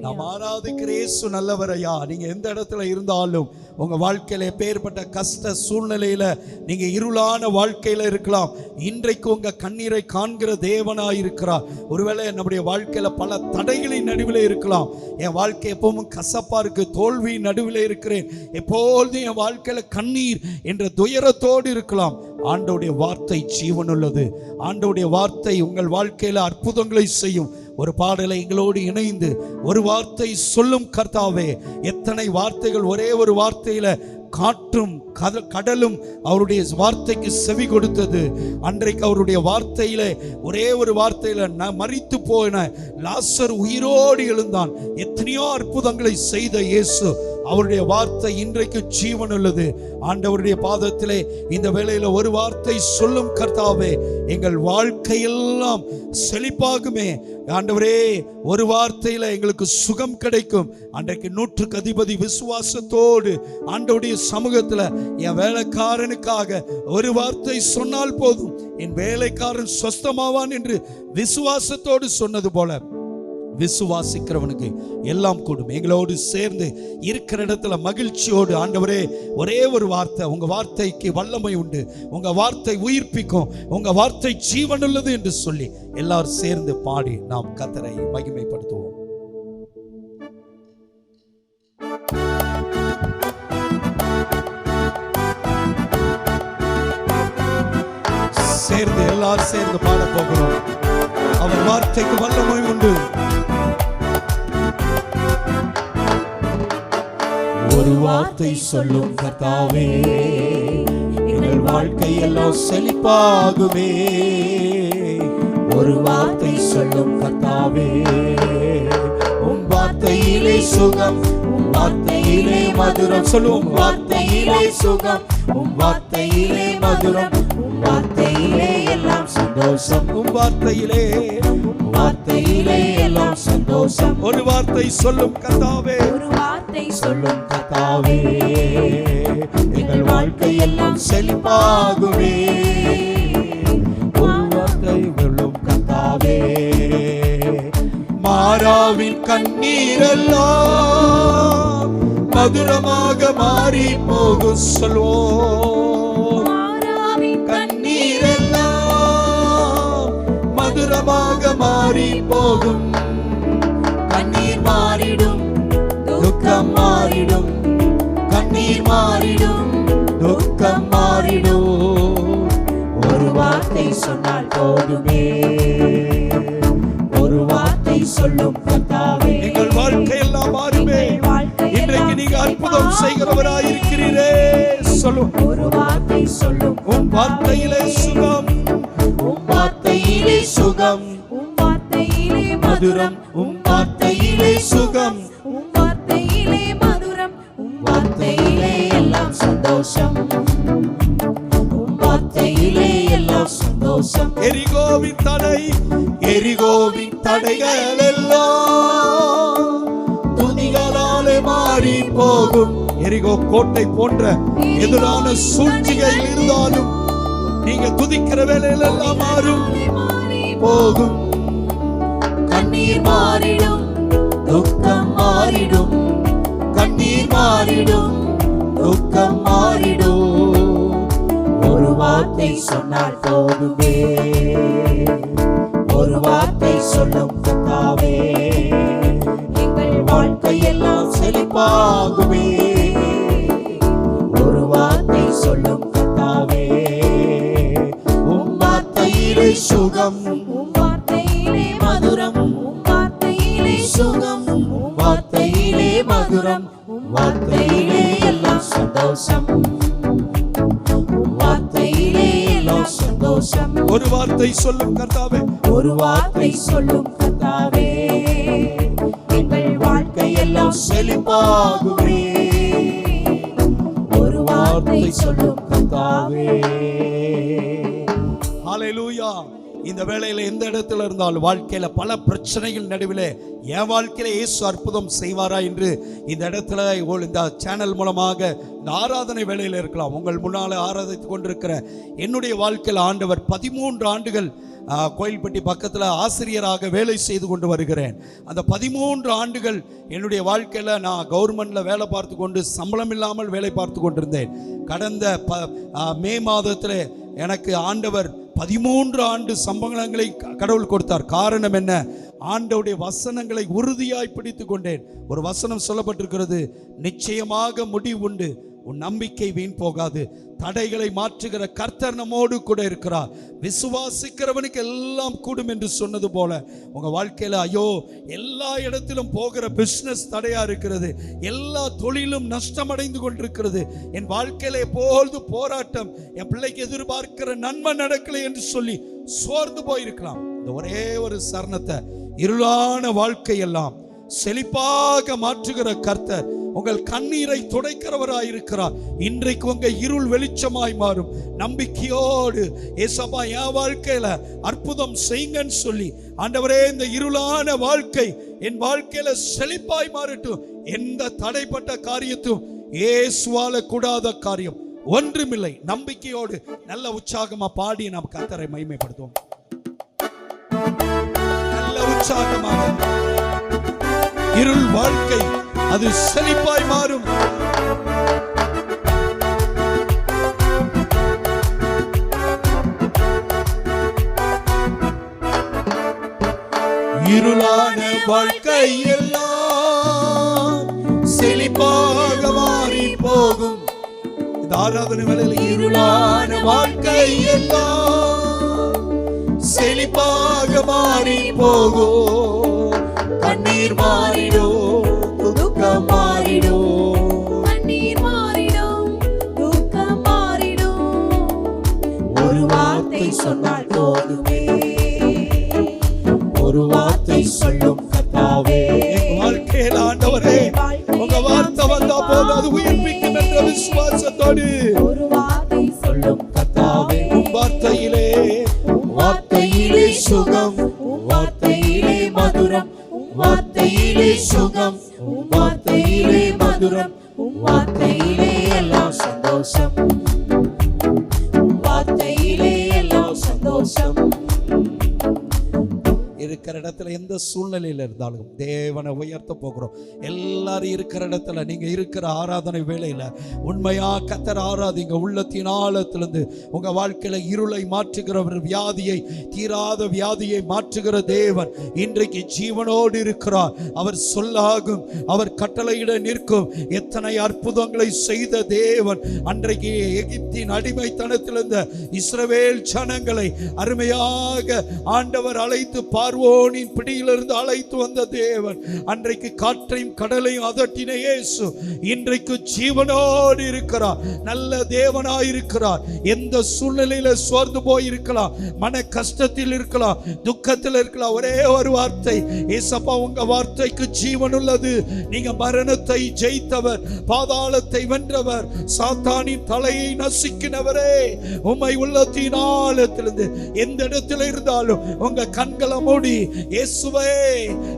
நாம் ஆராதிக்கிற இயேசு நல்லவர். ஐயா, நீங்க எந்த இடத்துல இருந்தாலும் உங்க வாழ்க்கையில எப்பேற்பட்ட கஷ்ட சூழ்நிலையில நீங்க இருளான வாழ்க்கையில இருக்கலாம், இன்றைக்கு உங்க கண்ணீரை காண்கிற தேவனாய் இருக்கிறார். ஒருவேளை நம்முடைய வாழ்க்கையில பல தடைகளின் நடுவில் இருக்கலாம். என் வாழ்க்கை எப்பவும் கசப்பா இருக்கு, தோல்வியின் நடுவில் இருக்கிறேன், எப்பொழுதும் என் வாழ்க்கையில கண்ணீர் என்ற துயரத்தோடு இருக்கலாம். ஆண்டவருடைய வார்த்தை ஜீவனுள்ளது. ஆண்டவருடைய வார்த்தை உங்கள் வாழ்க்கையில அற்புதங்களை செய்யும். ஒரு பாடலை எங்களோடு இணைந்து ஒரு வார்த்தை சொல்லும் கர்த்தாவே. எத்தனை வார்த்தைகள் ஒரே ஒரு வார்த்தையில காற்றும் கடலும் அவருடைய வார்த்தைக்கு செவி கொடுத்தது. அன்றைக்கு அவருடைய வார்த்தையில ஒரே ஒரு வார்த்தையில மரித்து போன லாசர் உயிரோடு எழுந்தான். எத்தனையோ அற்புதங்களை செய்த இயேசு, அவருடைய வார்த்தை இன்றைக்கு ஜீவன் உள்ளது. ஆண்டவருடைய பாதத்திலே இந்த வேளையில ஒரு வார்த்தை சொல்லும் கர்த்தாவே, எங்கள் வாழ்க்கையெல்லாம் செழிப்பாகுமே. ஆண்டவரே, ஒரு வார்த்தையில எங்களுக்கு சுகம் கிடைக்கும். அன்றைக்கு 100க்கு அதிபதி விசுவாசத்தோடு ஆண்டவருடைய சமூகத்துல என் வேலைக்காரனுக்காக ஒரு வார்த்தை சொன்னால் போதும், என் வேலைக்காரன் சொஸ்தமாவான் என்று விசுவாசத்தோடு சொன்னது போல விசுவாசிக்கிறவனுக்கு எல்லாம் கூடும். எங்களோடு சேர்ந்து இருக்கிற இடத்துல மகிழ்ச்சியோடு ஆண்டவரே, ஒரே ஒரு வார்த்தை, உங்க வார்த்தைக்கு வல்லமை உண்டு, உங்க வார்த்தை உயிர்ப்பிக்கும், உங்க வார்த்தை ஜீவனுள்ளது என்று சொல்லி எல்லாரும் சேர்ந்து பாடி நாம் கர்த்தரை மகிமைப்படுத்துவோம். சேர்ந்து எல்லாரும் சேர்ந்து பாட போகிறோம். அவர் வார்த்தைக்கு வல்லமை உண்டு. ஒரு வார்த்தை சொல்லும் கர்த்தாவே, எங்கள் வாழ்க்கையெல்லாம் செழிப்பாகுமே. ஒரு வார்த்தை சொல்லும் கர்த்தாவே, உம் வார்த்தையிலே சுகம், உம் வார்த்தையிலே மதுரம். சொல்லுவோம், வார்த்தையிலே சுகம், உம் வார்த்தையிலே மதுரம், உம் வார்த்தையிலே எல்லாம் சந்தோஷம். உம் வார்த்தையிலே, வார்த்தையிலே எல்லாம் சந்தோஷம். ஒரு வார்த்தை சொல்லும் கர்த்தாவே, ஒரு வார்த்தை சொல்லும் கர்த்தாவே, எங்கள் வாழ்க்கை எல்லாம் செழிப்பாகுமே. ஒரு வார்த்தை சொல்லும் கர்த்தாவே, மாறாவின் கண்ணீரெல்லாம் மதுரமாக மாறி போகும். சொல்வோம், கண்ணீரெல்லாம் மதுரமாக மாறி போகும். கண்ணீர் மாறிடும், துக்கம் மாறிடும், கண்ணீர் மாறிடும், துக்கம் மாறிடும். ஒரு வார்த்தை சொன்னால் போதுமே, ஒரு வார்த்தை சொல்லும் கர்த்தாவே, எங்கள் வாழ்க்கை எல்லாம் மாறுமே. இன்றைக்கு நீங்க அற்புதம் செய்கிறவராய் இருக்கிறீரே. சொல்லும், ஒரு வார்த்தை சொல்லும், உன் வார்த்தையிலே சுகம், உன் வார்த்தையிலே சுகம், உன் வார்த்தையிலே மதுரம், உன் வார்த்தையிலே சுகம், உன் வார்த்தையிலே மதுரம், உன் வார்த்தையிலே எல்லாம் சந்தோஷம், உன் வார்த்தையிலே எல்லாம் சந்தோஷம். எரிகோவின் தடை, எரிகோவின் தடைகள் எல்லாம் துதிகளாலே மாறி போகும். எரிகோ கோட்டை போன்ற எதிரான சூழ்ச்சிகள் இருந்தாலும் நீங்க துதிக்கிற வேளையில எல்லாம் மாறும் போகும். கண்ணீர் மாறிடும், துக்கம் மாறிடும், கண்ணீர் மாறிடும், துக்கம் மாறிடும். ஒரு வார்த்தை சொன்னால் போதுமே, ஒரு வார்த்தை சொல்லும் கர்த்தாவே, எங்கள் வாழ்க்கை எல்லாம் செழிப்பாகுமே. ஒரு வார்த்தை சொல்லும் கர்த்தாவே, உம் வார்த்தையிலே சுகம், உம் வார்த்தையிலே மதுரம், உம் வார்த்தையிலே சுகம், உம் வார்த்தையிலே மதுரம், உம் வார்த்தையிலே எல்லாம் சந்தோஷம், உம் வார்த்தையிலே எல்லாம் சந்தோஷம். ஒரு வார்த்தை சொல்லும் கர்த்தாவே, ஒரு வார்த்தை சொல்லும் கர்த்தாவே, எங்கள் வாழ்க்கை வாழ்க்கை எல்லாம் செழிப்பாகுமே. ஒரு வார்த்தை சொல்லும் கர்த்தாவே. ஹல்லேலூயா. இந்த வேளையில எந்த இடத்துல இருந்தாலும் வாழ்க்கையில பல பிரச்சனைகள் நடுவில் என் வாழ்க்கையில இயேசு அற்புதம் செய்வாரா என்று இந்த இடத்துல இந்த சேனல் மூலமாக இந்த ஆராதனை வேளையில் இருக்கலாம். உங்கள் முன்னால ஆராதித்து கொண்டிருக்கிற என்னுடைய வாழ்க்கையில் ஆண்டவர் 13 ஆண்டுகள் கோயில்பட்டி பக்கத்தில் ஆசிரியராக வேலை செய்து கொண்டு வருகிறேன். அந்த 13 ஆண்டுகள் என்னுடைய வாழ்க்கையில் நான் கவர்மெண்ட்டில் வேலை பார்த்து கொண்டு சம்பளம் இல்லாமல் வேலை பார்த்து கொண்டிருந்தேன். கடந்த மே மாதத்தில் எனக்கு ஆண்டவர் 13 ஆண்டு சம்பளங்களை கடவுள் கொடுத்தார். காரணம் என்ன? ஆண்டவருடைய வசனங்களை உறுதியாய் பிடித்து கொண்டேன். ஒரு வசனம் சொல்லப்பட்டிருக்கிறது, நிச்சயமாக முடிவு உண்டு, உன் நம்பிக்கை வீண் போகாது, தடைகளை மாற்றுகிற கர்த்தர் நம்மோடு கூட இருக்கிறார், விசுவாசிக்கிறவனுக்கு எல்லாம் கூடும் என்று சொன்னது போல உங்க வாழ்க்கையில ஐயோ எல்லா இடத்திலும் போகிற பிசினஸ் தடையா இருக்கிறது, எல்லா தொழிலும் நஷ்டமடைந்து கொண்டிருக்கிறது, என் வாழ்க்கையில எப்பொழுது போராட்டம், என் பிள்ளைக்கு எதிர்பார்க்கிற நன்மை நடக்கலை என்று சொல்லி சோர்ந்து போயிருக்கலாம். இந்த ஒரே ஒரு சரணத்தை, இருளான வாழ்க்கையெல்லாம் செழிப்பாக மாற்றுகிற கர்த்தர் உங்கள் கண்ணீரை துடைக்கிறவராயிருக்கிறார். இன்றைக்கு உங்க இருள் வெளிச்சமாய் மாறும். நம்பிக்கையோடு ஏசப்பா என் வாழ்க்கையில அற்புதம் செய்யுங்கன்னு சொல்லி, ஆண்டவரே இந்த இருளான வாழ்க்கை என் வாழ்க்கையில செழிப்பாய் மாறட்டும். எந்த தடைப்பட்ட காரியத்தும் இயேசுவால கூடாத காரியம் ஒன்றுமில்லை. நம்பிக்கையோடு நல்ல உற்சாகமா பாடி நாம் கர்த்தரை மகிமைப்படுத்துவோம். நல்ல உற்சாகமாக இருள் வாழ்க்கை அது செழிப்பாய் மாறும். இருளான வாழ்க்கை எல்லாம் செழிப்பாக மாறி போகும். இந்த ஆராதனை வேளையில் இருளான வாழ்க்கை எல்லாம் செழிப்பாக மாறி போகும். கண்ணீர் மாறிடும், துக்கம் மாறிடும், கண்ணீர் மாறிடும், துக்கம் மாறிடும். ஒரு வார்த்தை சொன்னால் போதுமே, ஒரு வார்த்தை சொல்லும் கர்த்தாவே. வாழ்க்கையில் ஆண்டவரே உங்க வார்த்தை வந்தா போதும், அது உயிர்ப்பிக்கும் என்ற விசுவாசத்தோடு ஒரு வார்த்தை சொல்லும் கர்த்தாவே. உம் வார்த்தையிலே, வார்த்தையிலே சுகம், வார்த்தையிலே மதுரம், வார்த்தையிலே சுகம், வார்த்தையிலே மதுரம், வார்த்தையிலே எல்லாம் சந்தோஷம், வார்த்தையிலே எல்லாம் சந்தோஷம். இருக்கிற இடத்துல எந்த சூழ்நிலையில் இருந்தாலும் தேவனை உயர்த்த போகிறோம். எல்லாரும் இருக்கிற இடத்துல நீங்க இருக்கிற ஆராதனை வேளையில உண்மையா கர்த்தர் ஆராதிங்க. உள்ளத்தின் ஆழத்திலிருந்து உங்க வாழ்க்கையில இருளை மாற்றுகிறவர், வியாதியை தீராத வியாதியை மாற்றுகிற தேவன் இன்றைக்கு ஜீவனோடு இருக்கிறார். அவர் சொல்லாகும், அவர் கட்டளையிட நிற்கும். எத்தனை அற்புதங்களை செய்த தேவன் அன்றைக்கு எகிப்தின் அடிமைத்தனத்திலிருந்த இஸ்ரவேல் ஜனங்களை அருமையாக ஆண்டவர் அழைத்து பார்வோனின் பிடியிலிருந்து அழைத்து வந்த தேவன், அன்றைக்கு காற்றையும் கடலையும் அதட்டின இயேசு இன்றைக்கு ஜீவனோடு இருக்கிறார். நல்ல தேவனாய் இருக்கிறார். எந்த சூழ்நிலையில சோர்ந்து போய் இருக்கலாம், மன கஷ்டத்தில் இருக்கலாம், துக்கத்தில் இருக்கலாம், ஒரே ஒரு வார்த்தை, ஏசப்பா உங்க வார்த்தைக்கு ஜீவன் உள்ளது. நீங்க மரணத்தை ஜெயித்தவர், பாதாளத்தை வென்றவர், சாத்தானின் தலையை நசுக்கினவரே, உம்மை உள்ளத்தின் ஆழத்திலிருந்து எந்த இடத்துல இருந்தாலும் உங்க கண்களை மூடி இயேசுவே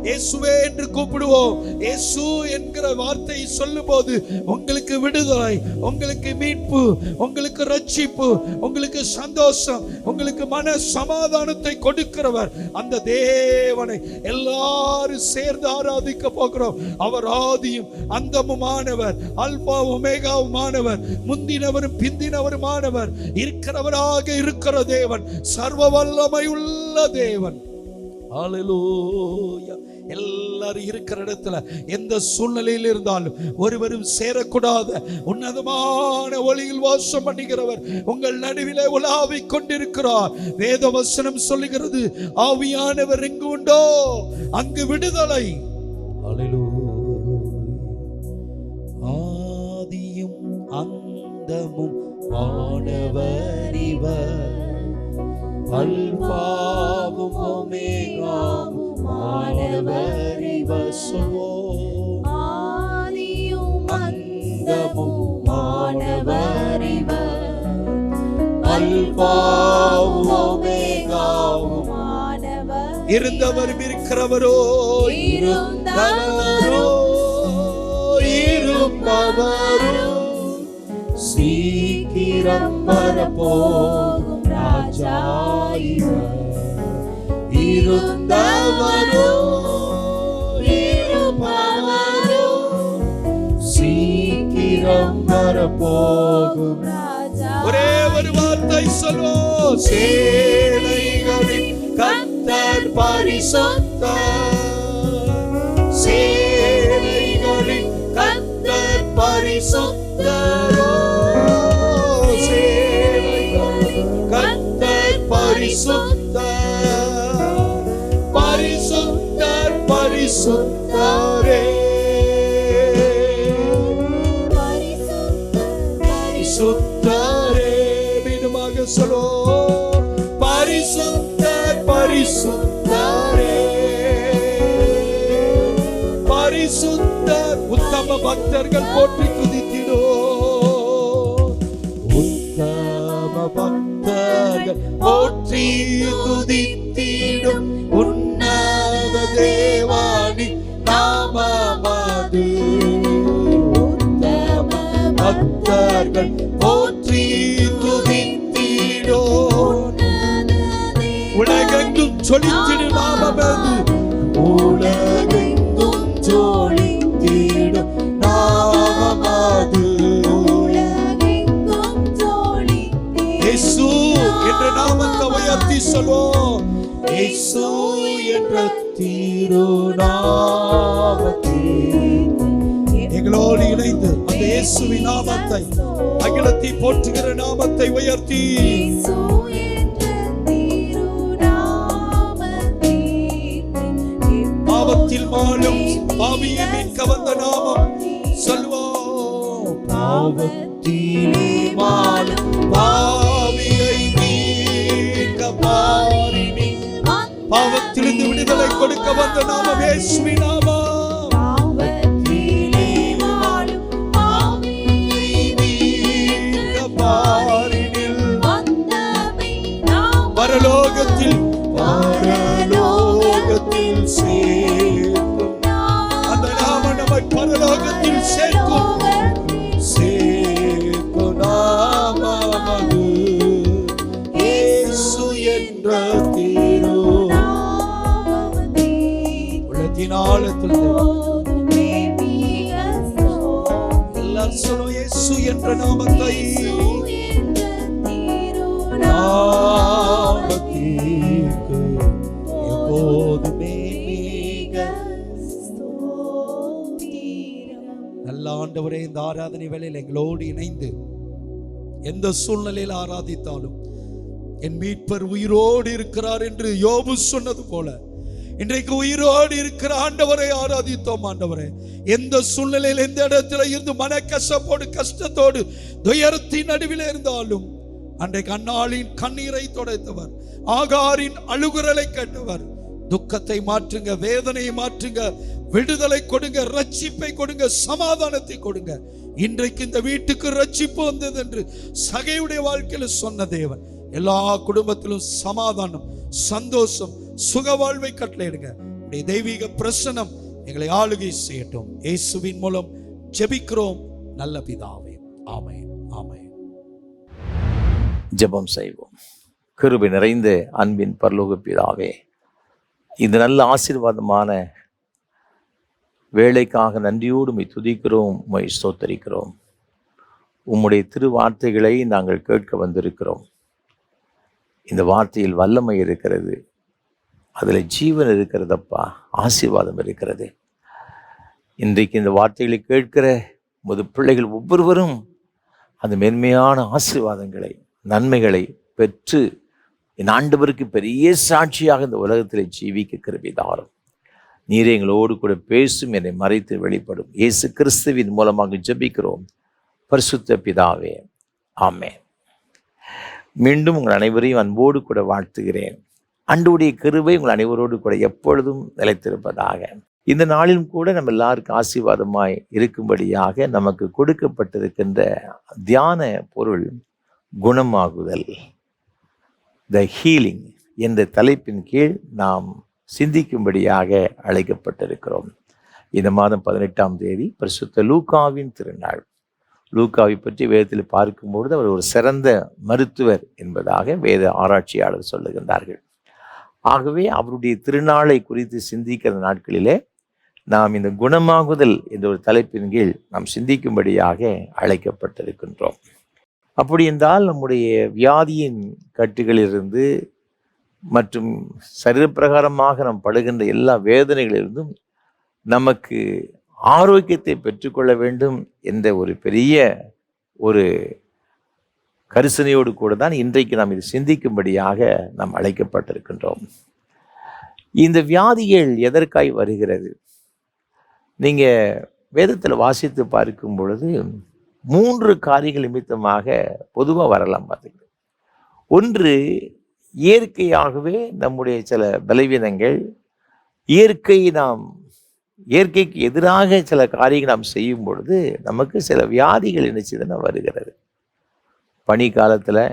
இயேசுவே என்று கூப்பிடுவோம். இயேசு என்கிற வார்த்தையை சொல்லும் போது உங்களுக்கு விடுதலை, உங்களுக்கு மீட்பு, உங்களுக்கு ரட்சிப்பு, உங்களுக்கு சந்தோஷம், உங்களுக்கு மன சமாதானத்தை கொடுக்கிறவர் அந்த தேவனை எல்லாரும் சேர்ந்து ஆராதிக்க போகிறோம். அவர் ஆதியும் அந்தமுமானவர், அல்பா ஒமேகாவுமானவர், முந்தினவரும் பிந்தினவருமானவர், இருக்கிறவராக இருக்கிற தேவன், சர்வ வல்லமை உள்ள தேவன். ஹல்லேலூயா. எல்லாரும் இருக்கிற இடத்துல எந்த சூழ்நிலையில் இருந்தாலும் ஒருவரும் சேரக்கூடாத உன்னதமான ஒளியில் வாசம் பண்ணுகிறவர் உங்கள் நடுவிலே உலாவிக் கொண்டிருக்கிறார். வேத வசனம் சொல்லுகிறது, ஆவியானவர் எங்கு உண்டோ அங்கு விடுதலை. ஹல்லேலூயா. ஆதியும் அந்தமும் ஆனவர் இவர், அல்பாவும் ஒமேகாவும் ஆனவர் இவர். சொல்வோம், அந்தமுமானவர் இவர், அல்பாவும் ஒமேகாவுமானவர், இருந்தவரும் இருக்கிறவரோ இருந்தவரோ இருப்பவரோ, சீக்கிரம் வரப்போகும் ராஜா இவர், இருந்தவரோ இருப்பவரோ, சீக்கிரம் வரப்போகும் ராஜா. ஒரே ஒரு வார்த்தை சொல்வோம், சேனைகளின் கர்த்தர் பரிசுத்தர், சேனைகளின் கர்த்தர் பரிசுத்தர், சேனைகளின் கர்த்தர் பரிசுத்தர், பரிசுத்தர் பரிசுத்தரே, பரிசுத்தரே. மீண்டுமாக சொல்லுவோம், பரிசுத்தர் பரிசுத்தரே, பரிசுத்தர். உத்தம பக்தர்கள் போற்றி துதித்திடோ, உத்தம பக்தர்கள் போற்றி துதித்திடும் உன்னத தேவானி நாமமது, உத்தம பக்தர்கள் போற்றி துதித்திடோ, உலகெங்கும் சொலித்திடும் நாமமது, உலகெங்கும் சொலித்திடும் நாமமது, உலகெங்கும் சொலித்திடும் இயேசு என்ற நாமத்தை உயர்த்தி சொல்வோம், இயேசு என்ற திருநாமத்தில் எங்களோடு இணைந்து அந்த இயேசுவின் நாமத்தை, அகிலத்தை போற்றுகிற நாமத்தை உயர்த்தி பாவத்தில் வாழும் பாவியை மீட்க வந்த நாமம் சொல்வோம், பாவத்திலே வாழும் பாவியை மீட்க பாரினி, பாவத்திலிருந்து விடுதலை கொடுக்க வந்த நாமம் இயேசுவின் நாமம், பாவத்திலே வாழும் பாவியை மீட்க பாரினில் பரலோகத்தில் பரலோகத்தில் சேர்க்கும் அந்த நாம நம்மை பரலோகத்தில் சேர்க்கும் சேர்க்கும் நாமமது, இயேசு என்ற திருநாமம். உள்ளத்தின் ஆழத்தில் எல்லாரும் சொல்லுவோம், இயேசு என்ற நாமத்தை நாமத்திற்கு எப்போதுமே நல்ல ஆண்டவரே, இந்த ஆராதனை வேளையில் எங்களோடு இணைந்து எந்த சூழ்நிலையில் ஆராதித்தாலும் என் மீட்பர் உயிரோடு இருக்கிறார் என்று யோபு சொன்னது போல இன்றைக்கு உயிரோடு இருக்கிற ஆண்டவரை ஆராதித்தோம். ஆண்டவரே, எந்த சூழ்நிலையில் எந்த இடத்துல இருந்து மனக்கசப்போடு கஷ்டத்தோடு துயரத்தின் நடுவில் இருந்தாலும் அன்றைக்கு அன்னாளின் கண்ணீரை துடைத்தவர், ஆகாரின் அழுகுரலை கேட்டவர், துக்கத்தை மாற்றுங்க, வேதனையை மாற்றுங்க, விடுதலை கொடுங்க, ரட்சிப்பை கொடுங்க, சமாதானத்தை கொடுங்க. இன்றைக்கு இந்த வீட்டுக்கு ரட்சிப்பு வந்தது என்று சகையுடைய வாழ்க்கையில் சொன்ன தேவன் எல்லா குடும்பத்திலும் சமாதானம், சந்தோஷம், சுக வாழ்வை கட்டளையிடுங்க. உடைய தெய்வீக பிரசன்னம் எங்களை ஆளுகை செய்யட்டும். இயேசுவின் மூலம் ஜெபிக்கிறோம் நல்ல பிதாவே, ஆமென், ஆமென். ஜெபம் செய்வோம். கிருபை நிறைந்த அன்பின் பரலோக பிதாவே, இந்த நல்ல ஆசீர்வாதமான வேலைக்காக நன்றியோடு உம்மை துதிக்கிறோம், உம்மை ஸ்தோத்தரிக்கிறோம். உம்முடைய திருவார்த்தைகளை நாங்கள் கேட்க வந்திருக்கிறோம். இந்த வார்த்தையில் வல்லமை இருக்கிறது, அதில் ஜீவன் இருக்கிறதப்பா, ஆசீர்வாதம் இருக்கிறது. இன்றைக்கு இந்த வார்த்தைகளை கேட்கிற உமது பிள்ளைகள் ஒவ்வொருவரும் அந்த மென்மையான ஆசீர்வாதங்களை, நன்மைகளை பெற்று என் ஆண்டவருக்கு பெரிய சாட்சியாக இந்த உலகத்தில் ஜீவிக்க கிருபை தாரும். நீரே எங்களோடு கூட பேசும், என்னை மறைத்து வெளிப்படும். இயேசு கிறிஸ்துவின் மூலமாக ஜெபிக்கிறோம் பரிசுத்த பிதாவே, ஆமென். மீண்டும் உங்கள் அனைவரையும் அன்போடு கூட வாழ்த்துகிறேன். ஆண்டவருடைய கிருபை உங்கள் அனைவரோடு கூட எப்பொழுதும் நிலைத்திருப்பதாக. இந்த நாளிலும் கூட நம்ம எல்லாருக்கும் ஆசீர்வாதமாய் இருக்கும்படியாக நமக்கு கொடுக்கப்பட்டிருக்கின்ற தியான பொருள் குணமாகுதல், த ஹீலிங் என்ற தலைப்பின் கீழ் நாம் சிந்திக்கும்படியாக அழைக்கப்பட்டிருக்கிறோம். இந்த மாதம் 18ஆம் தேதி பரிசுத்த லூக்காவின் திருநாள். லூக்காவை பற்றி வேதத்தில் பார்க்கும்பொழுது அவர் ஒரு சிறந்த மருத்துவர் என்பதாக வேத ஆராய்ச்சியாளர் சொல்லுகின்றார்கள். ஆகவே அவருடைய திருநாளை குறித்து சிந்திக்கிற நாட்களிலே நாம் இந்த குணமாகுதல் என்ற ஒரு தலைப்பின் கீழ் நாம் சிந்திக்கும்படியாக அழைக்கப்பட்டிருக்கின்றோம். அப்படி என்றால் நம்முடைய வியாதியின் கட்டுகளிலிருந்து மற்றும் சரீரப்பிரகாரமாக நாம் படுகின்ற எல்லா வேதனைகளிலிருந்தும் நமக்கு ஆரோக்கியத்தை பெற்றுக்கொள்ள வேண்டும் என்ற ஒரு பெரிய ஒரு கரிசனையோடு கூட தான் இன்றைக்கு நாம் இது சிந்திக்கும்படியாக நாம் அழைக்கப்பட்டிருக்கின்றோம். இந்த வியாதிகள் எதற்காய் வருகிறது? நீங்கள் வேதத்தில் வாசித்து பார்க்கும் பொழுது 3 காரியங்கள் நிமித்தமாக பொதுவாக வரலாம். பார்த்தீங்க, ஒன்று இயற்கையாகவே நம்முடைய சில பலவீனங்கள், இயற்கைக்கு எதிராக சில காரியங்கள் நாம் செய்யும் பொழுது நமக்கு சில வியாதிகள் நினைச்சதுன்னா வருகிறது. பனி காலத்தில்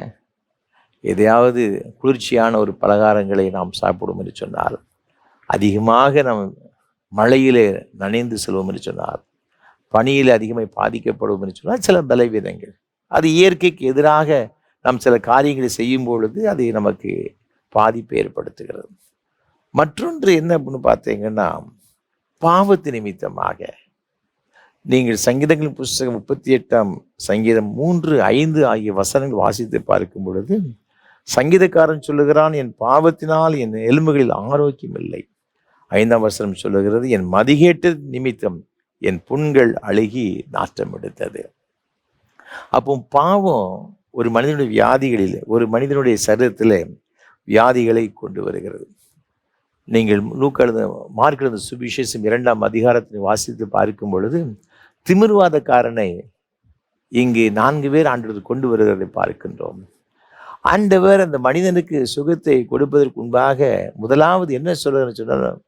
எதையாவது குளிர்ச்சியான ஒரு பலகாரங்களை நாம் சாப்பிடும் என்று சொன்னால், அதிகமாக நாம் மழையிலே நனைந்து செல்வோம் என்று சொன்னால், பனியில் அதிகமாக பாதிக்கப்படுவோம் என்று சொன்னால் சில பலவீனங்கள், அது இயற்கைக்கு எதிராக நாம் சில காரியங்களை செய்யும் பொழுது அது நமக்கு பாதிப்பை ஏற்படுத்துகிறது. மற்றொன்று என்ன அப்படின்னு பார்த்தீங்கன்னா, பாவத்து நிமித்தமாக. நீங்கள் சங்கீதங்களின் புஸ்தகம் 38ஆம் சங்கீதம் 3, 5 ஆகிய வசனங்கள் வாசித்து பார்க்கும் பொழுது சங்கீதக்காரன் சொல்லுகிறான், என் பாவத்தினால் என் எலும்புகளில் ஆரோக்கியம் இல்லை. 5ஆம் வசனம் சொல்லுகிறது, என் மதிகேட்ட நிமித்தம் என் புண்கள் அழுகி நாற்றம் எடுத்தது. அப்போ பாவம் ஒரு மனிதனுடைய வியாதிகளில், ஒரு மனிதனுடைய சரீரத்தில் வியாதிகளை கொண்டு வருகிறது. நீங்கள் மார்க் எழுதின சுவிசேஷம் 2ஆம் அதிகாரத்தை வாசித்து பார்க்கும் பொழுது திமிர்வாதக்காரனை இங்கு 4 பேர் ஆண்டவர் கொண்டு வருகிறதை பார்க்கின்றோம். ஆண்டவர் அந்த மனிதனுக்கு சுகத்தை கொடுப்பதற்கு முன்பாக முதலாவது என்ன சொல்லுன்னு சொன்னால்,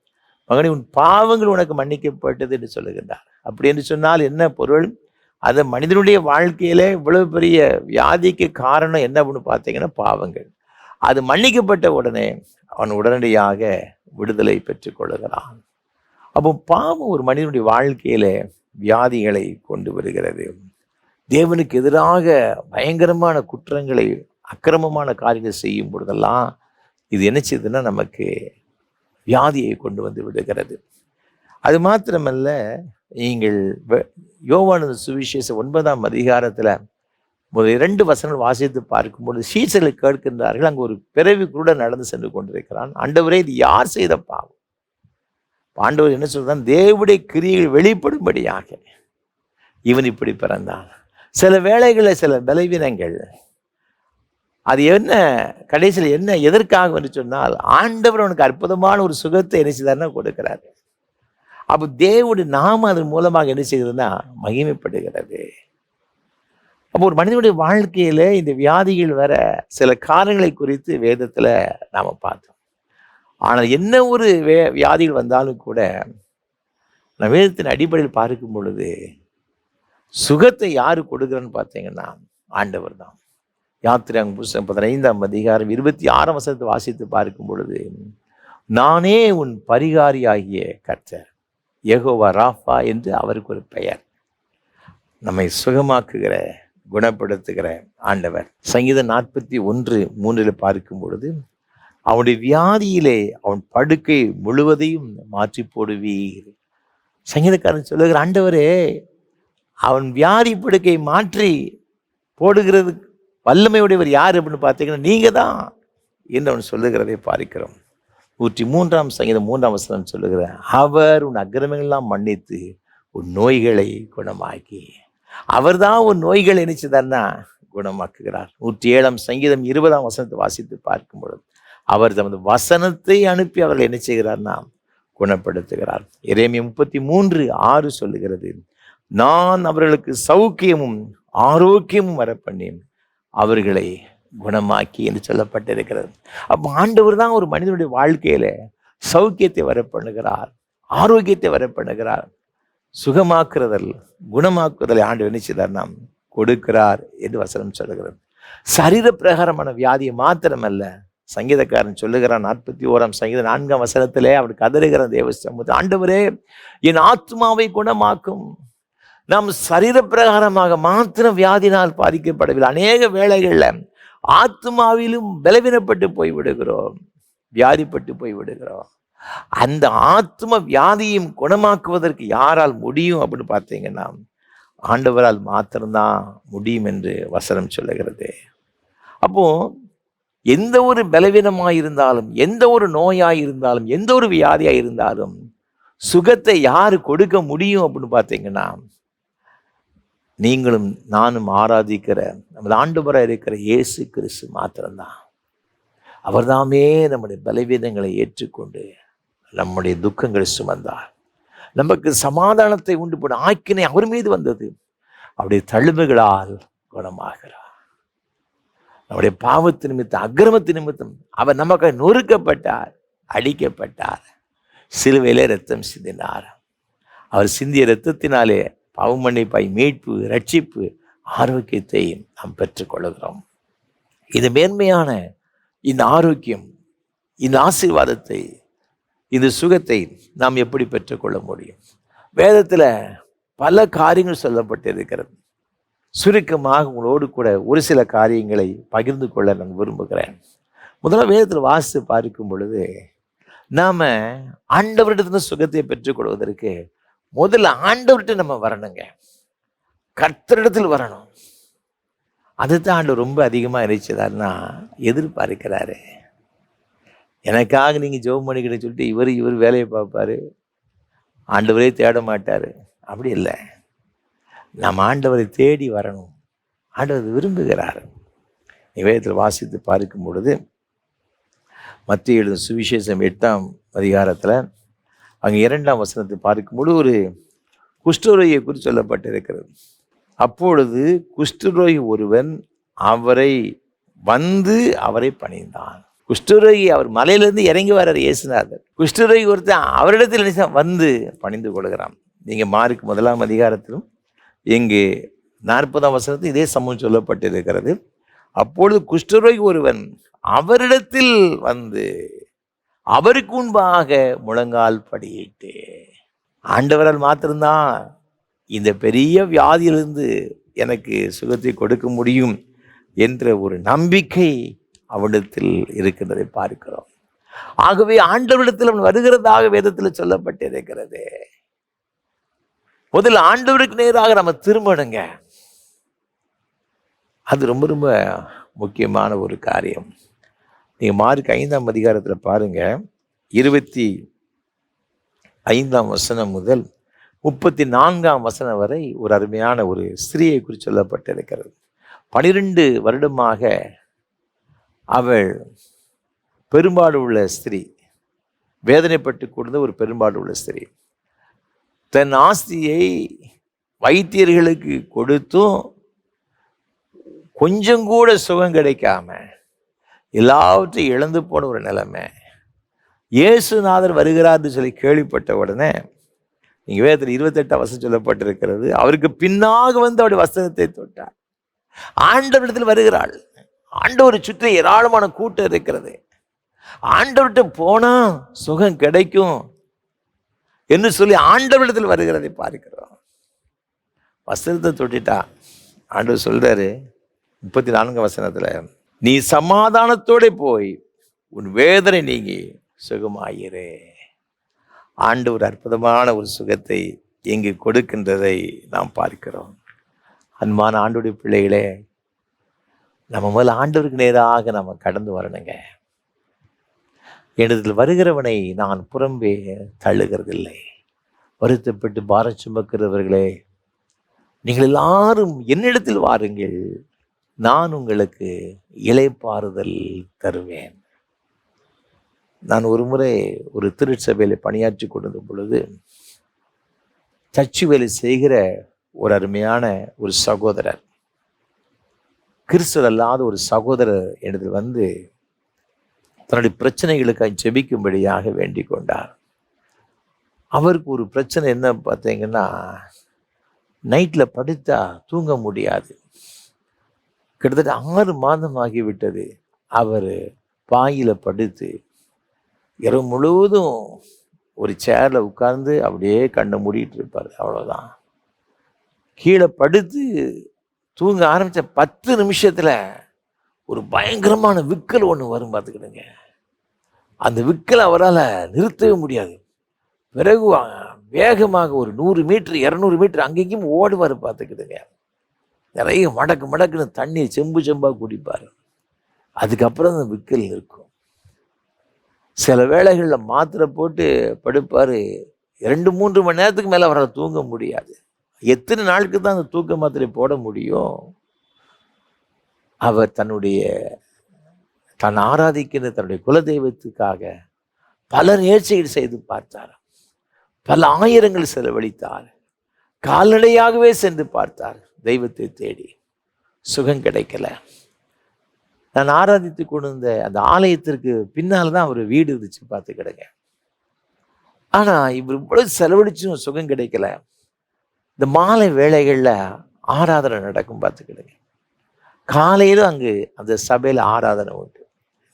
மகனே உன் பாவங்கள் உனக்கு மன்னிக்கப்பட்டது என்று சொல்லுகின்றார். அப்படி என்று சொன்னால் என்ன பொருள்? அந்த மனிதனுடைய வாழ்க்கையில இவ்வளவு பெரிய வியாதிக்கு காரணம் என்ன அப்படின்னு பார்த்தீங்கன்னா பாவங்கள். அது மன்னிக்கப்பட்ட உடனே அவன் உடனடியாக விடுதலை பெற்றுக் கொள்ளுகிறான். அப்போ பாவம் ஒரு மனிதனுடைய வாழ்க்கையில வியாதிகளை கொண்டு வருகிறது. தேவனுக்கு எதிராக பயங்கரமான குற்றங்களை, அக்கிரமமான காரியங்கள் செய்யும் பொழுதெல்லாம் இது என்ன செய்யுதுன்னா நமக்கு வியாதியை கொண்டு வந்து விடுகிறது. அது மாத்திரமல்ல, நீங்கள் யோவானது சுவிசேஷம் 9ஆம் அதிகாரத்தில் முதல் 2 வசனங்கள் வாசித்து பார்க்கும்போது சீசர்கள் கேட்கின்றார்கள், அங்கே ஒரு பிறவி கூட நடந்து சென்று கொண்டிருக்கிறான். ஆண்டவரே, இது யார் செய்த பாவம்? ஆண்டவர் என்ன சொல்றான்? தேவனுடைய கிரியைகள் வெளிப்படும்படியாக இவன் இப்படி பிறந்தான். சில வேளைகளில் சில பலவீனங்கள் அது என்ன கடைசியில் என்ன எதற்காக என்று சொன்னால், ஆண்டவர் அவனுக்கு அற்புதமான ஒரு சுகத்தை என்ன செய்தார்னா கொடுக்கிறார். அப்போ தேவனுடைய நாம அதன் மூலமாக என்ன செய்கிறதுனா மகிமைப்படுகிறது. அப்போ ஒரு மனிதனுடைய வாழ்க்கையில இந்த வியாதிகள் வர சில காரணங்களை குறித்து வேதத்துல நாம பார்த்தோம். ஆனால் என்ன ஒரு வியாதிகள் வந்தாலும் கூட நான் வேதத்தின் அடிப்படையில் பார்க்கும் பொழுது சுகத்தை யாரு கொடுக்குறன்னு பார்த்தீங்கன்னா ஆண்டவர் தான். யாத்திராகமம் புஸ்தகம் 15ஆம் அதிகாரம் 26ஆம் வசனத்தை வாசித்து பார்க்கும் பொழுது, நானே உன் பரிகாரியாகிய கர்த்தர் யெகோவா ராஃபா என்று அவருக்கு ஒரு பெயர். நம்மை சுகமாக்குகிற, குணப்படுத்துகிற ஆண்டவர். சங்கீதம் 41:3 பார்க்கும் பொழுது, அவனுடைய வியாதியிலே அவன் படுக்கை முழுவதையும் மாற்றி போடுவீர். சங்கீதக்காரன் சொல்லுகிற, ஆண்டவரே, அவன் வியாதி படுக்கை மாற்றி போடுகிறது வல்லமையுடையவர் யார் அப்படின்னு பார்த்தீங்கன்னா நீங்க தான் என்று அவன் சொல்லுகிறதை பார்க்கிறோம். 103ஆம் சங்கீதம் 3ஆம் வசனம் சொல்லுகிற, அவர் உன் அக்கிரமங்களெல்லாம் மன்னித்து உன் நோய்களை குணமாக்கி. அவர் தான் உன் நோய்களை நினைச்சுதான்னா குணமாக்குகிறார். 107ஆம் சங்கீதம் 20ஆம் வசனத்தை வாசித்து பார்க்கும் பொழுது, அவர் தமது வசனத்தை அனுப்பி அவர்களை என்ன செய்கிறார்னா குணப்படுத்துகிறார். எரேமியா 33:6 சொல்லுகிறது, நான் அவர்களுக்கு சௌக்கியமும் ஆரோக்கியமும் வரப்பண்ணேன், அவர்களை குணமாக்கி என்று சொல்லப்பட்டிருக்கிறது. அப்போ ஆண்டவர் தான் ஒரு மனிதனுடைய வாழ்க்கையில சௌக்கியத்தை வரப்பண்ணுகிறார், ஆரோக்கியத்தை வரப்பண்ணுகிறார். சுகமாக்குறதல், குணமாக்குதலை ஆண்டு என்ன செய்தார்? நாம் கொடுக்கிறார் என்று வசனம் சொல்லுகிறது. சரீர பிரகாரமான வியாதியை மாத்திரமல்ல, சங்கீதக்காரன் சொல்லுகிறான் 41ஆம் சங்கீதம் 4ஆம் வசனத்திலே அவன் கதறுகிறான் தேவ சமூகத்தில், ஆண்டவரே என் ஆத்மாவை குணமாக்கும். நாம் சரீர பிரகாரமாக மாத்திரம் வியாதினால் பாதிக்கப்படவில்லை. அநேக வேளைகளில் ஆத்மாவிலும் பலவீனப்பட்டு போய்விடுகிறோம், வியாதிப்பட்டு போய்விடுகிறோம். அந்த ஆத்ம வியாதியும் குணமாக்குவதற்கு யாரால் முடியும் அப்படின்னு பார்த்தீங்கன்னா ஆண்டவரால் மாத்திரம்தான் முடியும் என்று வசனம் சொல்லுகிறது. அப்போ எந்த ஒரு பலவீனமாக இருந்தாலும், எந்த ஒரு நோயாக இருந்தாலும், எந்த ஒரு வியாதியாக இருந்தாலும் சுகத்தை யார் கொடுக்க முடியும் அப்படின்னு பார்த்தீங்கன்னா நீங்களும் நானும் ஆராதிக்கிற நமது ஆண்டவராக இருக்கிற இயேசு கிறிஸ்து மாத்திரம்தான். அவர்தாமே நம்முடைய பலவீனங்களை ஏற்றுக்கொண்டு நம்முடைய துக்கங்களை சுமந்தார். நமக்கு சமாதானத்தை உண்டு போன ஆக்கினை அவர் மீது வந்தது. அவருடைய தழும்புகளால் குணமாகிறார். நம்முடைய பாவத்து நிமித்தம், அக்கிரமத்து நிமித்தம் அவர் நமக்கு நொறுக்கப்பட்டார், அடிக்கப்பட்டார், சிலுவையிலே இரத்தம் சிந்தினார். அவர் சிந்திய இரத்தத்தினாலே பாவமன்னிப்பாய், மீட்பு, ரட்சிப்பு, ஆரோக்கியத்தை நாம் பெற்றுக்கொள்கிறோம். இது மேன்மையான இந்த ஆரோக்கியம், இந்த ஆசீர்வாதத்தை, இந்த சுகத்தை நாம் எப்படி பெற்றுக்கொள்ள முடியும்? வேதத்தில் பல காரியங்கள் சொல்லப்பட்டிருக்கிறது. சுருக்கமாக உங்களோடு கூட ஒரு சில காரியங்களை பகிர்ந்து கொள்ள நான் விரும்புகிறேன். முதல்ல வேதத்தில் வாசித்து பார்க்கும் பொழுது நாம் ஆண்டவரிடத்துல சுகத்தை பெற்றுக்கொள்வதற்கு முதல்ல ஆண்டவர்கிட்ட நம்ம வரணுங்க, கர்த்தரிடத்தில் வரணும். அதுதான் ஆண்டவர் ரொம்ப அதிகமாக நினைச்சதாருன்னா எதிர்பார்க்கிறாரு. எனக்காக நீங்கள் ஜெபம் பண்ணிக்கிட்ட சொல்லிட்டு இவர் வேலையை பார்ப்பாரு, ஆண்டவரே தேட மாட்டார். அப்படி இல்லை, நாம் ஆண்டவரை தேடி வரணும். ஆண்டவர் விரும்புகிறார். வேதத்தில் வாசித்து பார்க்கும் பொழுது மத்திய எழுதும் சுவிசேஷம் 8ஆம் அதிகாரத்தில் அங்கே 2ஆம் வசனத்தை பார்க்கும்பொழுது ஒரு குஷ்டரோகியை குறித்து சொல்லப்பட்டிருக்கிறது. அப்பொழுது குஷ்டரோகி ஒருவன் அவரை பணிந்தான். குஷ்டரோகி அவர் மலையிலிருந்து இறங்கி வர்றார் இயேசுநாதர். குஷ்டரோகி ஒருத்தன் அவரிடத்தில் வந்து பணிந்து கொள்கிறான். நீங்கள் மார்க் 1ஆம் அதிகாரத்திலும் இங்கு 40ஆம் வசனத்தில் இதே சம்பவம் சொல்லப்பட்டிருக்கிறது. அப்பொழுது குஷ்டரோகி ஒருவன் அவரிடத்தில் வந்து அவருக்கு முன்பாக முழங்கால் படியிட்டு, ஆண்டவரால் மாத்திரம்தான் இந்த பெரிய வியாதியிலிருந்து எனக்கு சுகத்தை கொடுக்க முடியும் என்ற ஒரு நம்பிக்கை அவனிடத்தில் இருக்கின்றதை பார்க்கிறோம். ஆகவே ஆண்டவரிடத்தில் அவன் வருகிறதாக வேதத்தில் சொல்லப்பட்டிருக்கிறது. முதல்ல ஆண்டவருக்கு நேராக நம்ம திரும்பணுங்க. அது ரொம்ப ரொம்ப முக்கியமான ஒரு காரியம். நீங்கள் மார்க் 5ஆம் அதிகாரத்தில் பாருங்க, 25ஆம் வசனம் முதல் 34ஆம் வசனம் வரை ஒரு அருமையான ஒரு ஸ்திரீயை குறித்து சொல்லப்பட்டிருக்கிறது. 12 வருடமாக அவள் பெரும்பாடு உள்ள ஸ்திரீ, வேதனைப்பட்டு கொடுத்த ஒரு பெரும்பாடு உள்ள ஸ்திரீ, தன் ஆஸ்தியை வைத்தியர்களுக்கு கொடுத்தும் கொஞ்சம் கூட சுகம் கிடைக்காம எல்லாவற்றையும் இழந்து போன ஒரு நிலைமை. இயேசுநாதர் வருகிறார்னு சொல்லி கேள்விப்பட்ட உடனே, நீங்கள் வேதத்தில் 28ஆம் வசனம் சொல்லப்பட்டிருக்கிறது, அவருக்கு பின்னாக வந்து அவருடைய வஸ்திரத்தை தொட்டார். ஆண்டவரிடத்தில் வருகிறாள். ஆண்டவரை சுற்றி ஏராளமான கூட்டம் இருக்கிறது. ஆண்டவர்கிட்ட போனா சுகம் கிடைக்கும் என்று சொல்லி ஆண்டவரிடத்தில் வருகிறதை பார்க்கிறோம். வஸ்திரத்தை தொட்டிட்டா. ஆண்டவர் சொல்றாரு 34ஆம் வசனத்துல, நீ சமாதானத்தோட போய் உன் வேதனை நீங்கி சுகமாயிரு. ஆண்டவர் அற்புதமான ஒரு சுகத்தை இங்கு கொடுக்கின்றதை நாம் பார்க்கிறோம். அன்பான ஆண்டவருடைய பிள்ளைகளே, நம்ம முதல்ல ஆண்டவருக்கு நேராக நம்ம கடந்து வரணுங்க. என்னிடத்தில் வருகிறவனை நான் புறம்பே தள்ளுகிறதில்லை. வருத்தப்பட்டு பாரம் சுமக்கிறவர்களே, நீங்கள் எல்லாரும் என்னிடத்தில் வாருங்கள், நான் உங்களுக்கு இளைப்பாறுதல் தருவேன். நான் ஒரு முறை ஒரு திருச்சபையில் பணியாற்றி கொண்டிருந்த பொழுது சர்ச்சு வேலை செய்கிற ஒரு அருமையான ஒரு சகோதரர், கிறிஸ்தவர் அல்லாத ஒரு சகோதரர் என்னிடத்தில் வந்து தன்னுடைய பிரச்சனைகளுக்காக ஜெபிக்கும்படியாக வேண்டிக் கொண்டார். அவருக்கு ஒரு பிரச்சனை என்ன பார்த்தீங்கன்னா, நைட்டில் படுத்தா தூங்க முடியாது. கிட்டத்தட்ட 6 மாதம் ஆகிவிட்டது. அவர் பாயில் படுத்து இரவு முழுவதும் ஒரு சேரில் உட்கார்ந்து அப்படியே கண்ணை மூடிட்டு இருப்பார். அவ்வளோதான். கீழே படுத்து தூங்க ஆரம்பித்த 10 நிமிஷத்தில் ஒரு பயங்கரமான விக்கல் ஒன்று வரும் பார்த்துக்கிடுங்க. அந்த விக்கலை அவரால் நிறுத்தவே முடியாது. பிறகு வேகமாக ஒரு 100 மீட்டர் 200 மீட்டர் அங்கேயும் ஓடுவார் பார்த்துக்கிடுங்க. நிறைய மடக்கு மடக்குன்னு தண்ணி செம்பு செம்பாக குடிப்பார். அதுக்கப்புறம் அந்த விக்கல் இருக்கும். சில வேளைகளில் மாத்திரை போட்டு படுப்பார். 2-3 மணி நேரத்துக்கு மேலே அவரால் தூங்க முடியாது. எத்தனை நாளுக்கு தான் அந்த தூக்க மாத்திரை போட முடியும்? அவர் தான் ஆராதிக்கிற தன்னுடைய குலதெய்வத்துக்காக பல நேர்ச்சிகள் செய்து பார்த்தார். பல ஆயிரங்கள் செலவழித்தார். கால்நடையாகவே சென்று பார்த்தார். தெய்வத்தை தேடி சுகம் கிடைக்கல. நான் ஆராதித்து கொண்டு வந்த அந்த ஆலயத்திற்கு பின்னால் தான் அவர் வீடு இருந்துச்சு பார்த்துக்கிடுங்க. ஆனால் இவர் இவ்வளவு செலவழிச்சும் சுகம் கிடைக்கல. இந்த மாலை வேளைகளில் ஆராதனை நடக்கும் பார்த்துக்கிடுங்க. காலையிலும் அங்கு அந்த சபையில் ஆராதனை உண்டு.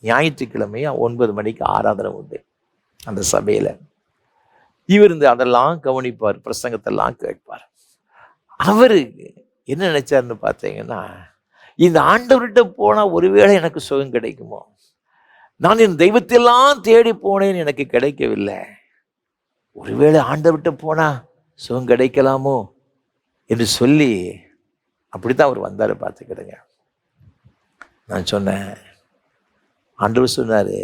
ஞாயிற்றுக்கிழமையும் 9 மணிக்கு ஆராதனை உண்டு அந்த சபையில். இவர் அதெல்லாம் கவனிப்பார், பிரசங்கத்தெல்லாம் கேட்பார். அவரு என்ன நினைச்சாருன்னு பார்த்தீங்கன்னா, இந்த ஆண்டவர்கிட்ட போனால் ஒருவேளை எனக்கு சுகம் கிடைக்குமோ, நான் என் தெய்வத்தையெல்லாம் தேடி போனேன், எனக்கு கிடைக்கவில்லை, ஒருவேளை ஆண்டவர்கிட்ட போனால் சுகம் கிடைக்கலாமோ என்று சொல்லி அப்படித்தான் அவர் வந்தார் பார்த்துக்கிடுங்க. நான் சொன்னேன், ஆண்டவர் சொன்னார்,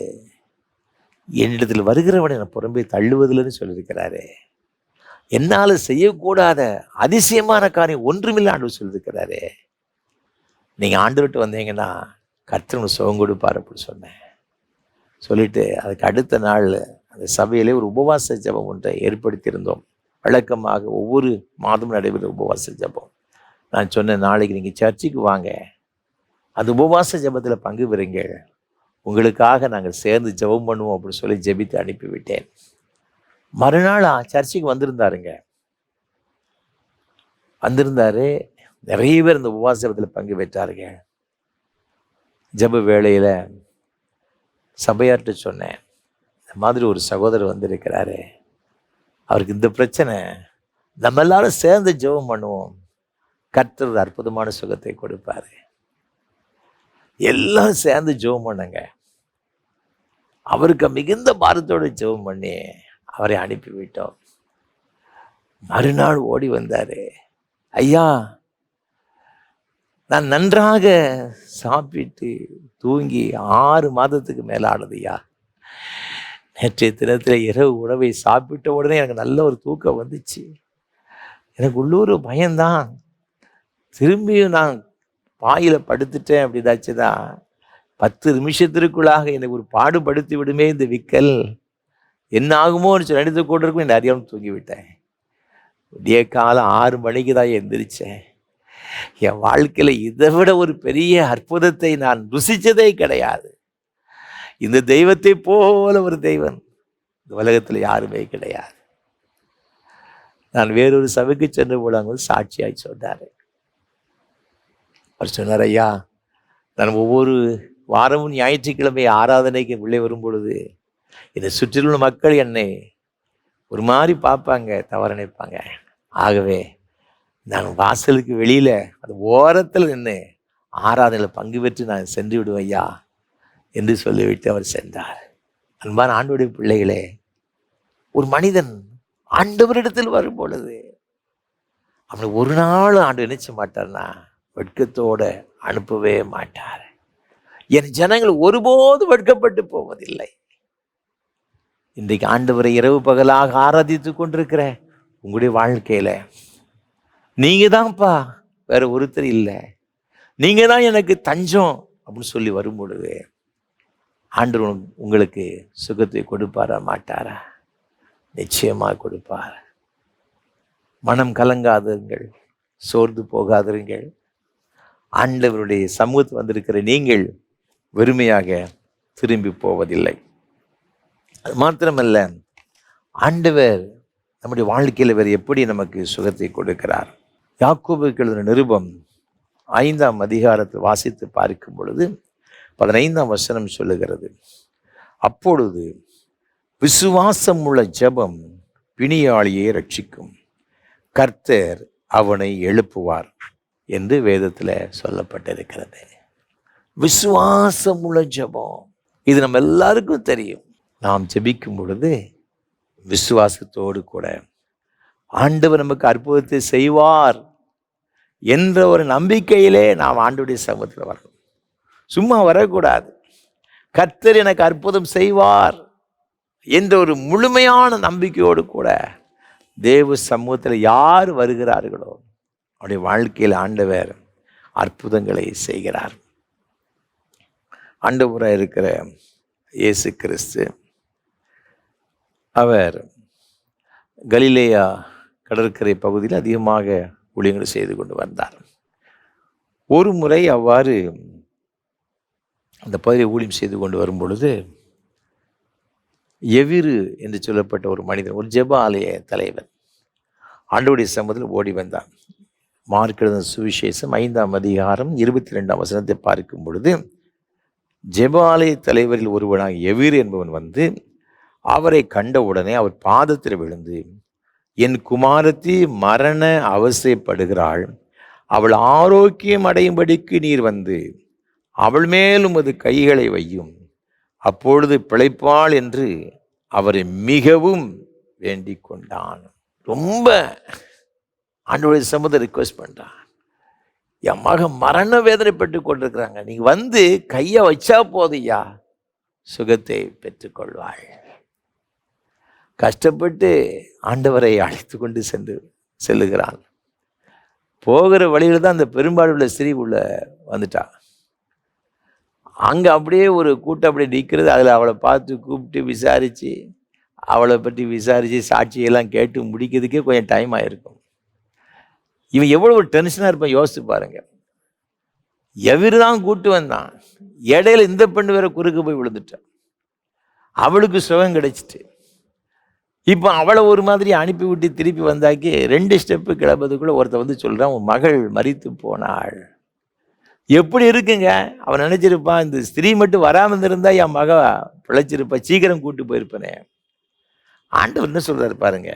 என்னிடத்தில் வருகிறவனை நான் புறம்பே தள்ளுவதில்லைன்னு சொல்லியிருக்கிறாரு. என்னால் செய்யக்கூடாத அதிசயமான காரியம் ஒன்றுமில்லை ஆண்டவர் சொல்லியிருக்கிறாரு. நீங்கள் ஆண்டவர்கிட்ட வந்தீங்கன்னா கர்த்தர் சுகம் கொடுப்பார் அப்படி சொன்னேன். சொல்லிட்டு அதுக்கு அடுத்த நாள் அந்த சபையிலே ஒரு உபவாச ஜபம் ஒன்றை ஏற்படுத்தியிருந்தோம். வழக்கமாக ஒவ்வொரு மாதமும் நடைபெறும் உபவாச ஜபம். நான் சொன்னேன், நாளைக்கு நீங்கள் சர்ச்சுக்கு வாங்க, அந்த உபவாச ஜபத்தில் பங்கு பெறுங்க, உங்களுக்காக நாங்கள் சேர்ந்து ஜெபம் பண்ணுவோம் அப்படின்னு சொல்லி ஜெபித்து அனுப்பிவிட்டேன். மறுநாள் சர்ச்சுக்கு வந்திருந்தாரு. நிறைய பேர் இந்த உபவாச ஜபத்தில் பங்கு பெற்றாருங்க. ஜப வேளையில் சபையார்கிட்ட சொன்னேன், இந்த மாதிரி ஒரு சகோதரர் வந்திருக்கிறாரு, அவருக்கு இந்த பிரச்சனை, நம்ம எல்லாரும் சேர்ந்து ஜெபம் பண்ணுவோம், கர்த்தர் அற்புதமான சுகத்தை கொடுப்பாரு. எல்லாரும் சேர்ந்து ஜெபம் பண்ணுங்க. அவருக்கு மிகுந்த பாரத்தோடு ஜெபம் பண்ணி அவரை அனுப்பிவிட்டோம். மறுநாள் ஓடி வந்தாரு, ஐயா நான் நன்றாக சாப்பிட்டு தூங்கி 6 மாதத்துக்கு மேலே ஆனதுயா. நேற்றைய தினத்தில் இரவு உணவை சாப்பிட்ட உடனே எனக்கு நல்ல ஒரு தூக்கம் வந்துச்சு. எனக்கு உள்ளூர் பயம்தான். திரும்பியும் நான் பாயில் படுத்துட்டேன் அப்படிதாச்சு தான் 10 நிமிஷத்திற்குள்ளாக எனக்கு ஒரு பாடுபடுத்தி விடுமே இந்த விக்கல், என்ன ஆகுமோன்னு சொல்லி நினைத்து கொண்டு இருக்கும். என்னை அறியாமல் தூங்கிவிட்டேன். விடிய காலம் 6 மணிக்கு தான் எந்திரிச்சேன். என் வாழ்க்கையில் இதை விட ஒரு பெரிய அற்புதத்தை நான் ருசித்ததே கிடையாது. இந்த தெய்வத்தை போல ஒரு தெய்வம் இந்த உலகத்தில் யாருமே கிடையாது. நான் வேறொரு சபைக்கு சென்று போல சாட்சியாய் சொன்னார். அவர் சொன்னார், ஐயா நான் ஒவ்வொரு வாரமும் ஞாயிற்றுக்கிழமை ஆராதனைக்கு உள்ளே வரும் பொழுது என்னை சுற்றிலுள்ள மக்கள் என்னை ஒரு மாதிரி பார்ப்பாங்க, தவறு நினைப்பாங்க. ஆகவே நான் வாசலுக்கு வெளியில் அது ஓரத்தில் நின்று ஆராதனையில் பங்கு பெற்று நான் சென்று விடுவேன் ஐயா என்று சொல்லிவிட்டு அவர் சென்றார். அன்பான ஆண்டவருடைய பிள்ளைகளே, ஒரு மனிதன் ஆண்டவரிடத்தில் வரும் பொழுது அவனை ஒரு நாள் ஆண்டு நினைச்ச மாட்டார்னா வெட்கத்தோடு அனுப்பவே மாட்டார். என் ஜனங்கள் ஒருபோதும் வெட்கப்பட்டு போவதில்லை. இன்றைக்கு ஆண்டவரை இரவு பகலாக ஆராதித்து கொண்டிருக்கிற உங்களுடைய வாழ்க்கையில நீங்க தான்ப்பா, வேற ஒருத்தர் இல்லை, நீங்க தான் எனக்கு தஞ்சம் அப்படின்னு சொல்லி வரும் பொழுது ஆண்டவர் உங்களுக்கு சுகத்தை கொடுப்பாரா மாட்டாரா? நிச்சயமாக கொடுப்பார். மனம் கலங்காதிருங்கள், சோர்ந்து போகாதிருங்கள். ஆண்டவருடைய சமூகத்தில் வந்திருக்கிற நீங்கள் வெறுமையாக திரும்பி போவதில்லை. அது மாத்திரமல்ல, ஆண்டவர் நம்முடைய வாழ்க்கையில் வேறு எப்படி நமக்கு சுகத்தை கொடுக்கிறார்? யாக்கோபுக்கு எழுதின நிருபம் 5ஆம் அதிகாரத்தில் வாசித்து பார்க்கும் பொழுது 15ஆம் வசனம் சொல்லுகிறது, அப்பொழுது விசுவாசம் உள்ள ஜெபம் பிணியாளியை ரட்சிக்கும், கர்த்தர் அவனை எழுப்புவார் என்று வேதத்தில் சொல்லப்பட்டிருக்கிறது. விசுவாசம் உள்ள ஜெபம், இது நம்ம எல்லாருக்கும் தெரியும். நாம் ஜெபிக்கும் பொழுது விசுவாசத்தோடு கூட ஆண்டவர் நமக்கு அற்புதத்தை செய்வார் என்ற ஒரு நம்பிக்கையிலே நாம் ஆண்டவருடைய சமூகத்தில் வரணும். சும்மா வரக்கூடாது. கர்த்தர் எனக்கு அற்புதம் செய்வார் என்ற ஒரு முழுமையான நம்பிக்கையோடு கூட தேவ சமூகத்தில் யார் வருகிறார்களோ அவருடைய வாழ்க்கையில் ஆண்டவர் அற்புதங்களை செய்கிறார். ஆண்டவராக இருக்கிற இயேசு கிறிஸ்து அவர் கலிலேயா கடற்கரை பகுதியில் அதிகமாக ஊழியங்களை செய்து கொண்டு வந்தார். ஒரு முறை அவ்வாறு அந்த பகுதியை ஊழியம் செய்து கொண்டு வரும் பொழுது எவிரு என்று சொல்லப்பட்ட ஒரு மனிதன், ஒரு ஜெப ஆலய தலைவர், ஆண்டவருடைய சமூகத்தில் ஓடி வந்தார். மார்க் எழுதின சுவிசேஷம் 5ஆம் அதிகாரம் 22ஆம் வசனத்தை பார்க்கும் பொழுது, ஜெப ஆலய தலைவரில் ஒருவனாக எவிரு என்பவன் வந்து அவரை கண்டவுடனே அவர் பாதத்தில் விழுந்து, என் குமாரத்தி மரண அவசைப்படுகிறாள், அவள் ஆரோக்கியம் அடையும்படிக்கு நீர் வந்து அவள் மேல் உமது கைகளை வையும், அப்பொழுது பிழைப்பாள் என்று அவரை மிகவும் வேண்டிக் கொண்டான். ரொம்ப ஆண்டவருடைய சமூகத்தை ரிக்வெஸ்ட் பண்ணுறான், என் மகன் மரண வேதனைப்பட்டு கொண்டிருக்கிறாங்க, நீங்கள் வந்து கையை வச்சா போதையா சுகத்தை பெற்றுக்கொள்வாள். கஷ்டப்பட்டு ஆண்டவரை அழைத்து கொண்டு செல்லுகிறான். போகிற வழியில் தான் அந்த பெரும்பாலுள்ள ஸ்திரீ உள்ள வந்துட்டா. அங்கே அப்படியே ஒரு கூட்டம் அப்படியே நிற்கிறது. அதில் அவளை பார்த்து கூப்பிட்டு விசாரித்து, அவளை பற்றி விசாரித்து சாட்சியெல்லாம் கேட்டு முடிக்கிறதுக்கே கொஞ்சம் டைம் ஆகிருக்கும். இவன் எவ்வளோ ஒரு டென்ஷனாக இருப்பான் யோசித்து பாருங்க. எவரு தான் கூட்டு வந்தான், இடையில இந்த பெண்ணு வேற குறுக்கு போய் விழுந்துட்டான். அவளுக்கு சுகம் கிடைச்சிட்டு இப்போ அவளை ஒரு மாதிரி அனுப்பி விட்டு திருப்பி வந்தாக்கி 2 ஸ்டெப்பு கிளம்புறதுக்குள்ளே ஒருத்த வந்து சொல்கிறான், உன் மகள் மரித்து போனாள். எப்படி இருக்குங்க? அவன் நினச்சிருப்பான், இந்த ஸ்திரீ மட்டும் வராமல் இருந்திருந்தா என் மக பிழைச்சிருப்பா, சீக்கிரம் கூட்டு போயிருப்பனே. ஆண்டவர் என்ன சொல்கிறாரு பாருங்க,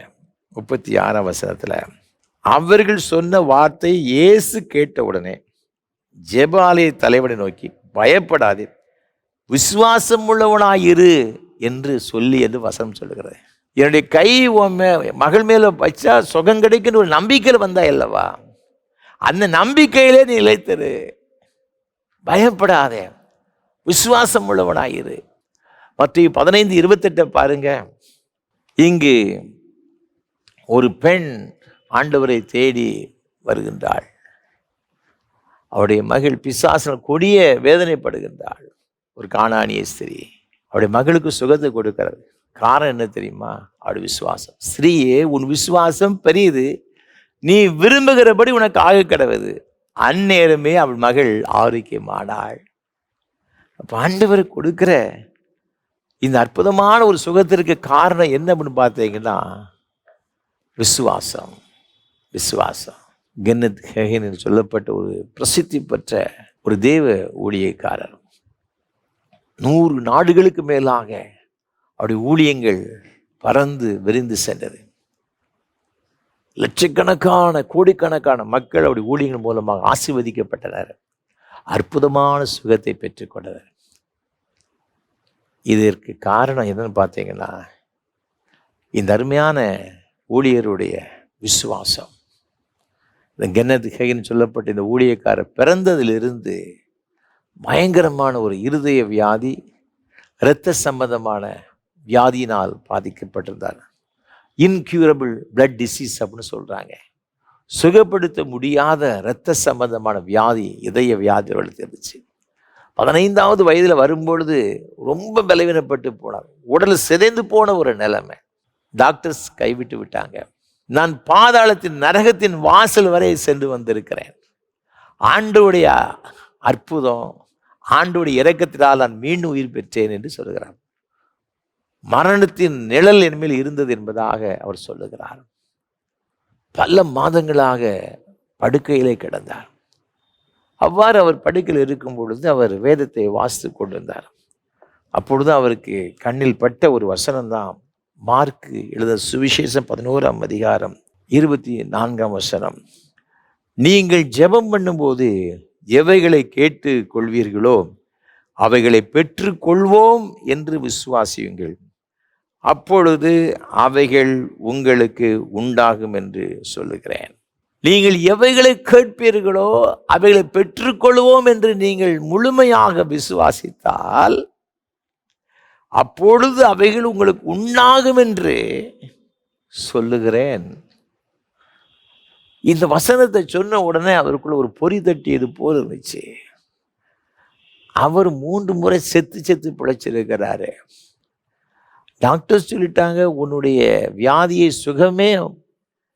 36ஆம் வசனத்தில், அவர்கள் சொன்ன வார்த்தை இயேசு கேட்ட உடனே ஜெப ஆலய தலைவனை நோக்கி, பயப்படாதே, விசுவாசம் உள்ளவனாயிரு என்று சொல்லி என்று வசனம் சொல்லுகிறது. என்னுடைய கை மகள் மேலே வச்சா சுகம் கிடைக்குன்னு ஒரு நம்பிக்கையில் வந்தா அல்லவா, அந்த நம்பிக்கையிலே நீ இளைத்தரு, பயப்படாதே, விசுவாசம் உள்ளவனாயிரு. மத்திய 15:28 பாருங்க. இங்கு ஒரு பெண் ஆண்டவரை தேடி வருகின்றாள். அவருடைய மகள் பிசாசினால் கொடிய வேதனைப்படுகின்றாள். ஒரு கானானிய ஸ்திரீ அவருடைய மகளுக்கு சுகத்தை கொடுக்கிறது. காரணம் என்ன தெரியுமா? அவருடைய விசுவாசம். ஸ்திரீயே, உன் விசுவாசம் பெரியது, நீ விரும்புகிறபடி உனக்கு ஆக கிடவது. அந்நேரமே அவள் மகள் ஆரோக்கியமானாள். அப்போ ஆண்டவர் கொடுக்கிற இந்த அற்புதமான ஒரு சுகத்திற்கு காரணம் என்ன அப்படின்னு பார்த்தீங்கன்னா விசுவாசம். விசுவாசம். கென்னத் ஹேகன் என்று சொல்லப்பட்ட ஒரு பிரசித்தி பெற்ற ஒரு தேவ ஊழியக்காரர், 100 நாடுகளுக்கு மேலாக அவருடைய ஊழியங்கள் பறந்து விரிந்து சென்றது. லட்சக்கணக்கான கோடிக்கணக்கான மக்கள் அவருடைய ஊழியங்கள் மூலமாக ஆசீர்வதிக்கப்பட்டனர், அற்புதமான சுகத்தை பெற்றுக்கொண்டனர். இதற்கு காரணம் என்னன்னு பார்த்தீங்கன்னா இந்த அருமையான ஊழியருடைய விசுவாசம். இந்த கென்னத் ஹேகன் சொல்லப்பட்ட இந்த ஊழியக்காரர் பிறந்ததிலிருந்து பயங்கரமான ஒரு இருதய வியாதி, இரத்த சம்பந்தமான வியாதியினால் பாதிக்கப்பட்டிருந்தார். இன்க்யூரபிள் பிளட் டிசீஸ் அப்படின்னு சொல்கிறாங்க. சுகப்படுத்த முடியாத இரத்த சம்பந்தமான வியாதி, இதய வியாதி அவளுக்கு இருந்துச்சு. 15வது வயதில் வரும்பொழுது ரொம்ப பலவீனப்பட்டு போனார். உடல் சிதைந்து போன ஒரு நிலைமை. டாக்டர்ஸ் கைவிட்டு விட்டாங்க. நான் பாதாளத்தின் நரகத்தின் வாசல் வரை சென்று வந்திருக்கிறேன். ஆண்டவருடைய அற்புதம், ஆண்டவருடைய இரக்கத்தினால் நான் மீண்டும் உயிர் பெற்றேன் என்று சொல்கிறார். மரணத்தின் நிழல் என் மேல் இருந்தது என்பதாக அவர் சொல்லுகிறார். பல மாதங்களாக படுக்கையிலே கிடந்தார். அவ்வாறு அவர் படுக்கையில் இருக்கும் பொழுது அவர் வேதத்தை வாசித்து கொண்டிருந்தார். அப்பொழுது அவருக்கு கண்ணில் பட்ட ஒரு வசனம்தான் மார்க்கு எழுத சுவிசேஷம் 11ஆம் அதிகாரம் 24ஆம் வசனம். நீங்கள் ஜெபம் பண்ணும்போது எவைகளை கேட்டு கொள்வீர்களோ அவைகளை பெற்று கொள்வோம் என்று விசுவாசியுங்கள், அப்பொழுது அவைகள் உங்களுக்கு உண்டாகும் என்று சொல்லுகிறேன். நீங்கள் எவைகளை கேட்பீர்களோ அவைகளை பெற்றுக்கொள்வோம் என்று நீங்கள் முழுமையாக விசுவாசித்தால் அப்பொழுது அவைகள் உங்களுக்கு உண்டாகும் என்று சொல்லுகிறேன். இந்த வசனத்தை சொன்ன உடனே அவருக்குள்ள ஒரு பொறி தட்டியது போல இருந்துச்சு. அவர் 3 முறை செத்து பிழைச்சிருக்கிறாரு. டாக்டர் சொல்லிட்டாங்க, உன்னுடைய வியாதியை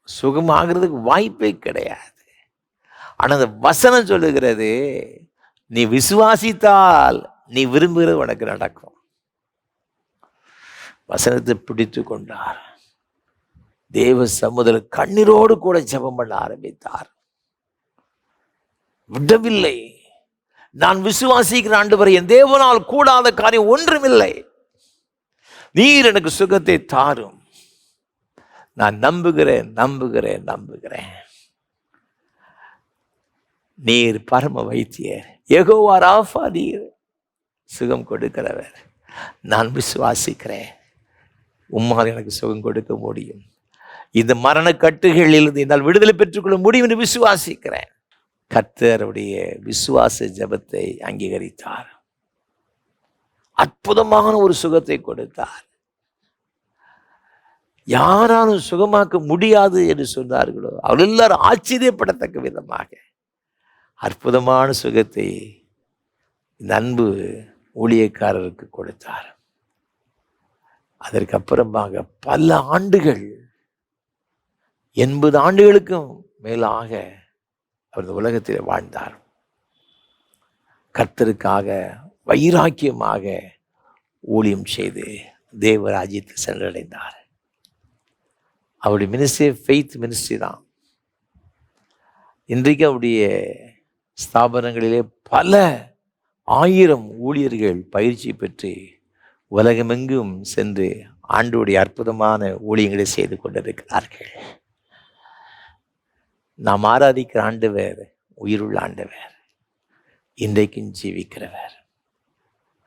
சுகமாகிறதுக்கு வாய்ப்பே கிடையாது. ஆனால் அந்த வசனம் சொல்லுகிறது, நீ விசுவாசித்தால் நீ விரும்புகிறது உனக்கு நடக்கும். வசனத்தை பிடித்து கொண்டார். தேவ சமுதல கண்ணீரோடு கூட ஜெபம் பண்ண ஆரம்பித்தார். விடவில்லை. நான் விசுவாசிக்கிற ஆண்டவரே, என் தேவனால் கூடாத காரியம் ஒன்றுமில்லை. நீர் எனக்கு சுகத்தை தாரும். நான் நம்புகிறேன். நீர் பரம வைத்தியர், யெகோவா ராஃபா, நீர் சுகம் கொடுக்கிறவர். நான் விசுவாசிக்கிறேன், உம்மால் எனக்கு சுகம் கொடுக்க முடியும். இந்த மரண கட்டுகளிலிருந்து என்னால் விடுதலை பெற்றுக்கொள்ள முடியும் என்று விசுவாசிக்கிறேன். கர்த்தருடைய விசுவாச ஜெபத்தை அங்கீகரித்தார். அற்புதமான ஒரு சுகத்தை கொடுத்தார். யாராலும் சுகமாக்க முடியாது என்று சொன்னார்களோ அவர்கள் எல்லாரும் ஆச்சரியப்படத்தக்க விதமாக அற்புதமான சுகத்தை இந்த அன்பு ஊழியக்காரருக்கு கொடுத்தார். அதற்கு அப்புறமாக பல ஆண்டுகள், 80 ஆண்டுகளுக்கும் மேலாக அவர் இந்த உலகத்தில் வாழ்ந்தார். கர்த்தருக்காக வைராக்கியமாக ஊழியம் செய்து தேவராஜ்யத்தை சென்றடைந்தார். அவருடைய மினிஸ்ட்ரி ஃபெய்த் மினிஸ்ட்ரி தான். இன்றைக்கு அவருடைய ஸ்தாபனங்களிலே பல 1000 ஊழியர்கள் பயிற்சி பெற்று உலகமெங்கும் சென்று ஆண்டவருடைய அற்புதமான ஊழியங்களை செய்து கொண்டிருக்கிறார்கள். நாம் ஆராதிக்கிற ஆண்டவர் உயிருள்ள ஆண்டவர், இன்றைக்கும் ஜீவிக்கிறவர்.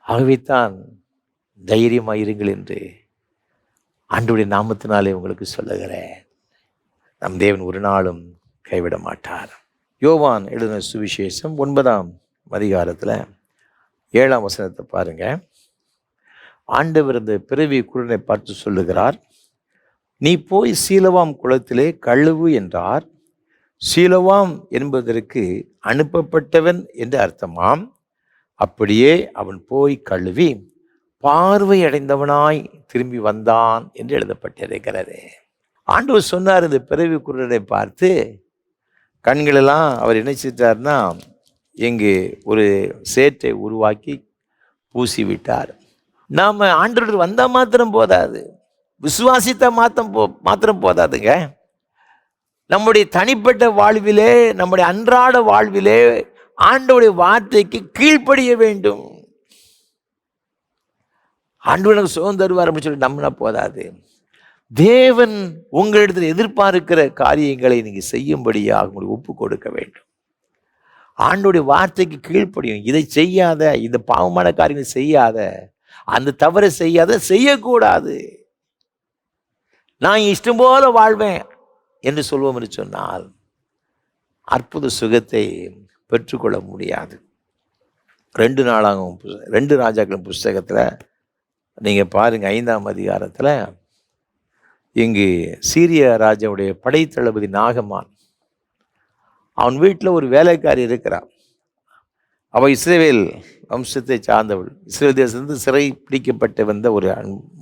ஆகவே தான் தைரியமாயிருங்கள் என்று ஆண்டவருடைய நாமத்தினாலே உங்களுக்கு சொல்லுகிறேன். நம் தேவன் ஒரு நாளும் கைவிட மாட்டார். யோவான் எழுதின சுவிசேஷம் 9ஆம் அதிகாரத்தில் 7ஆம் வசனத்தை பாருங்க. ஆண்டவர் இந்த பிறவி குருடனை பார்த்து சொல்லுகிறார், நீ போய் சீலவாம் குளத்திலே கழுவு என்றார். சீலவாம் என்பதற்கு அனுப்பப்பட்டவன் என்று அர்த்தமாம். அப்படியே அவன் போய் கழுவி பார்வை அடைந்தவனாய் திரும்பி வந்தான் என்று எழுதப்பட்டிருக்கிறது. ஆண்டவர் சொன்னார், இந்த பிறவி குருடனை பார்த்து, கண்களெல்லாம் அவர் நினைச்சிட்டார்னா இங்கு ஒரு சேற்றை உருவாக்கி பூசி விட்டார். நாம் ஆண்டவர் வந்தால் மாத்திரம் போதாது, விசுவாசித்த மாத்திரம் போதாதுங்க. நம்முடைய தனிப்பட்ட வாழ்விலே, நம்முடைய அன்றாட வாழ்விலே ஆண்டவருடைய வார்த்தைக்கு கீழ்ப்படிய வேண்டும். ஆண்டவர் எனக்கு சுகம் தருவார் அப்படின்னு சொல்லி நம்பினா போதாது. தேவன் உங்களிடத்தில் எதிர்பார்க்கிற காரியங்களை நீங்கள் செய்யும்படியாக உங்களுக்கு ஒப்பு கொடுக்க வேண்டும். ஆண்டவருடைய வார்த்தைக்கு கீழ்ப்படியும். இதை செய்யாத, இந்த பாவமான காரியங்களை செய்யாத, அந்த தவறை செய்யாத, செய்யக்கூடாது. நான் இஷ்டம் போல வாழ்வேன் என்று சொல்வோம் என்று சொன்னால் அற்புத சுகத்தை பெற்றுக்கொள்ள முடியாது. 2 ராஜாக்களின் புஸ்தகத்தில் நீங்கள் பாருங்கள், 5ஆம் அதிகாரத்தில் இங்கு சீரிய ராஜாவுடைய படைத்தளபதி நாகமான், அவன் வீட்டில் ஒரு வேலைக்காரி இருக்கிறான். அவள் இஸ்ரவேல் வம்சத்தை சார்ந்தவள். இஸ்ரேல் தேசத்திலிருந்து சிறை பிடிக்கப்பட்டு வந்த ஒரு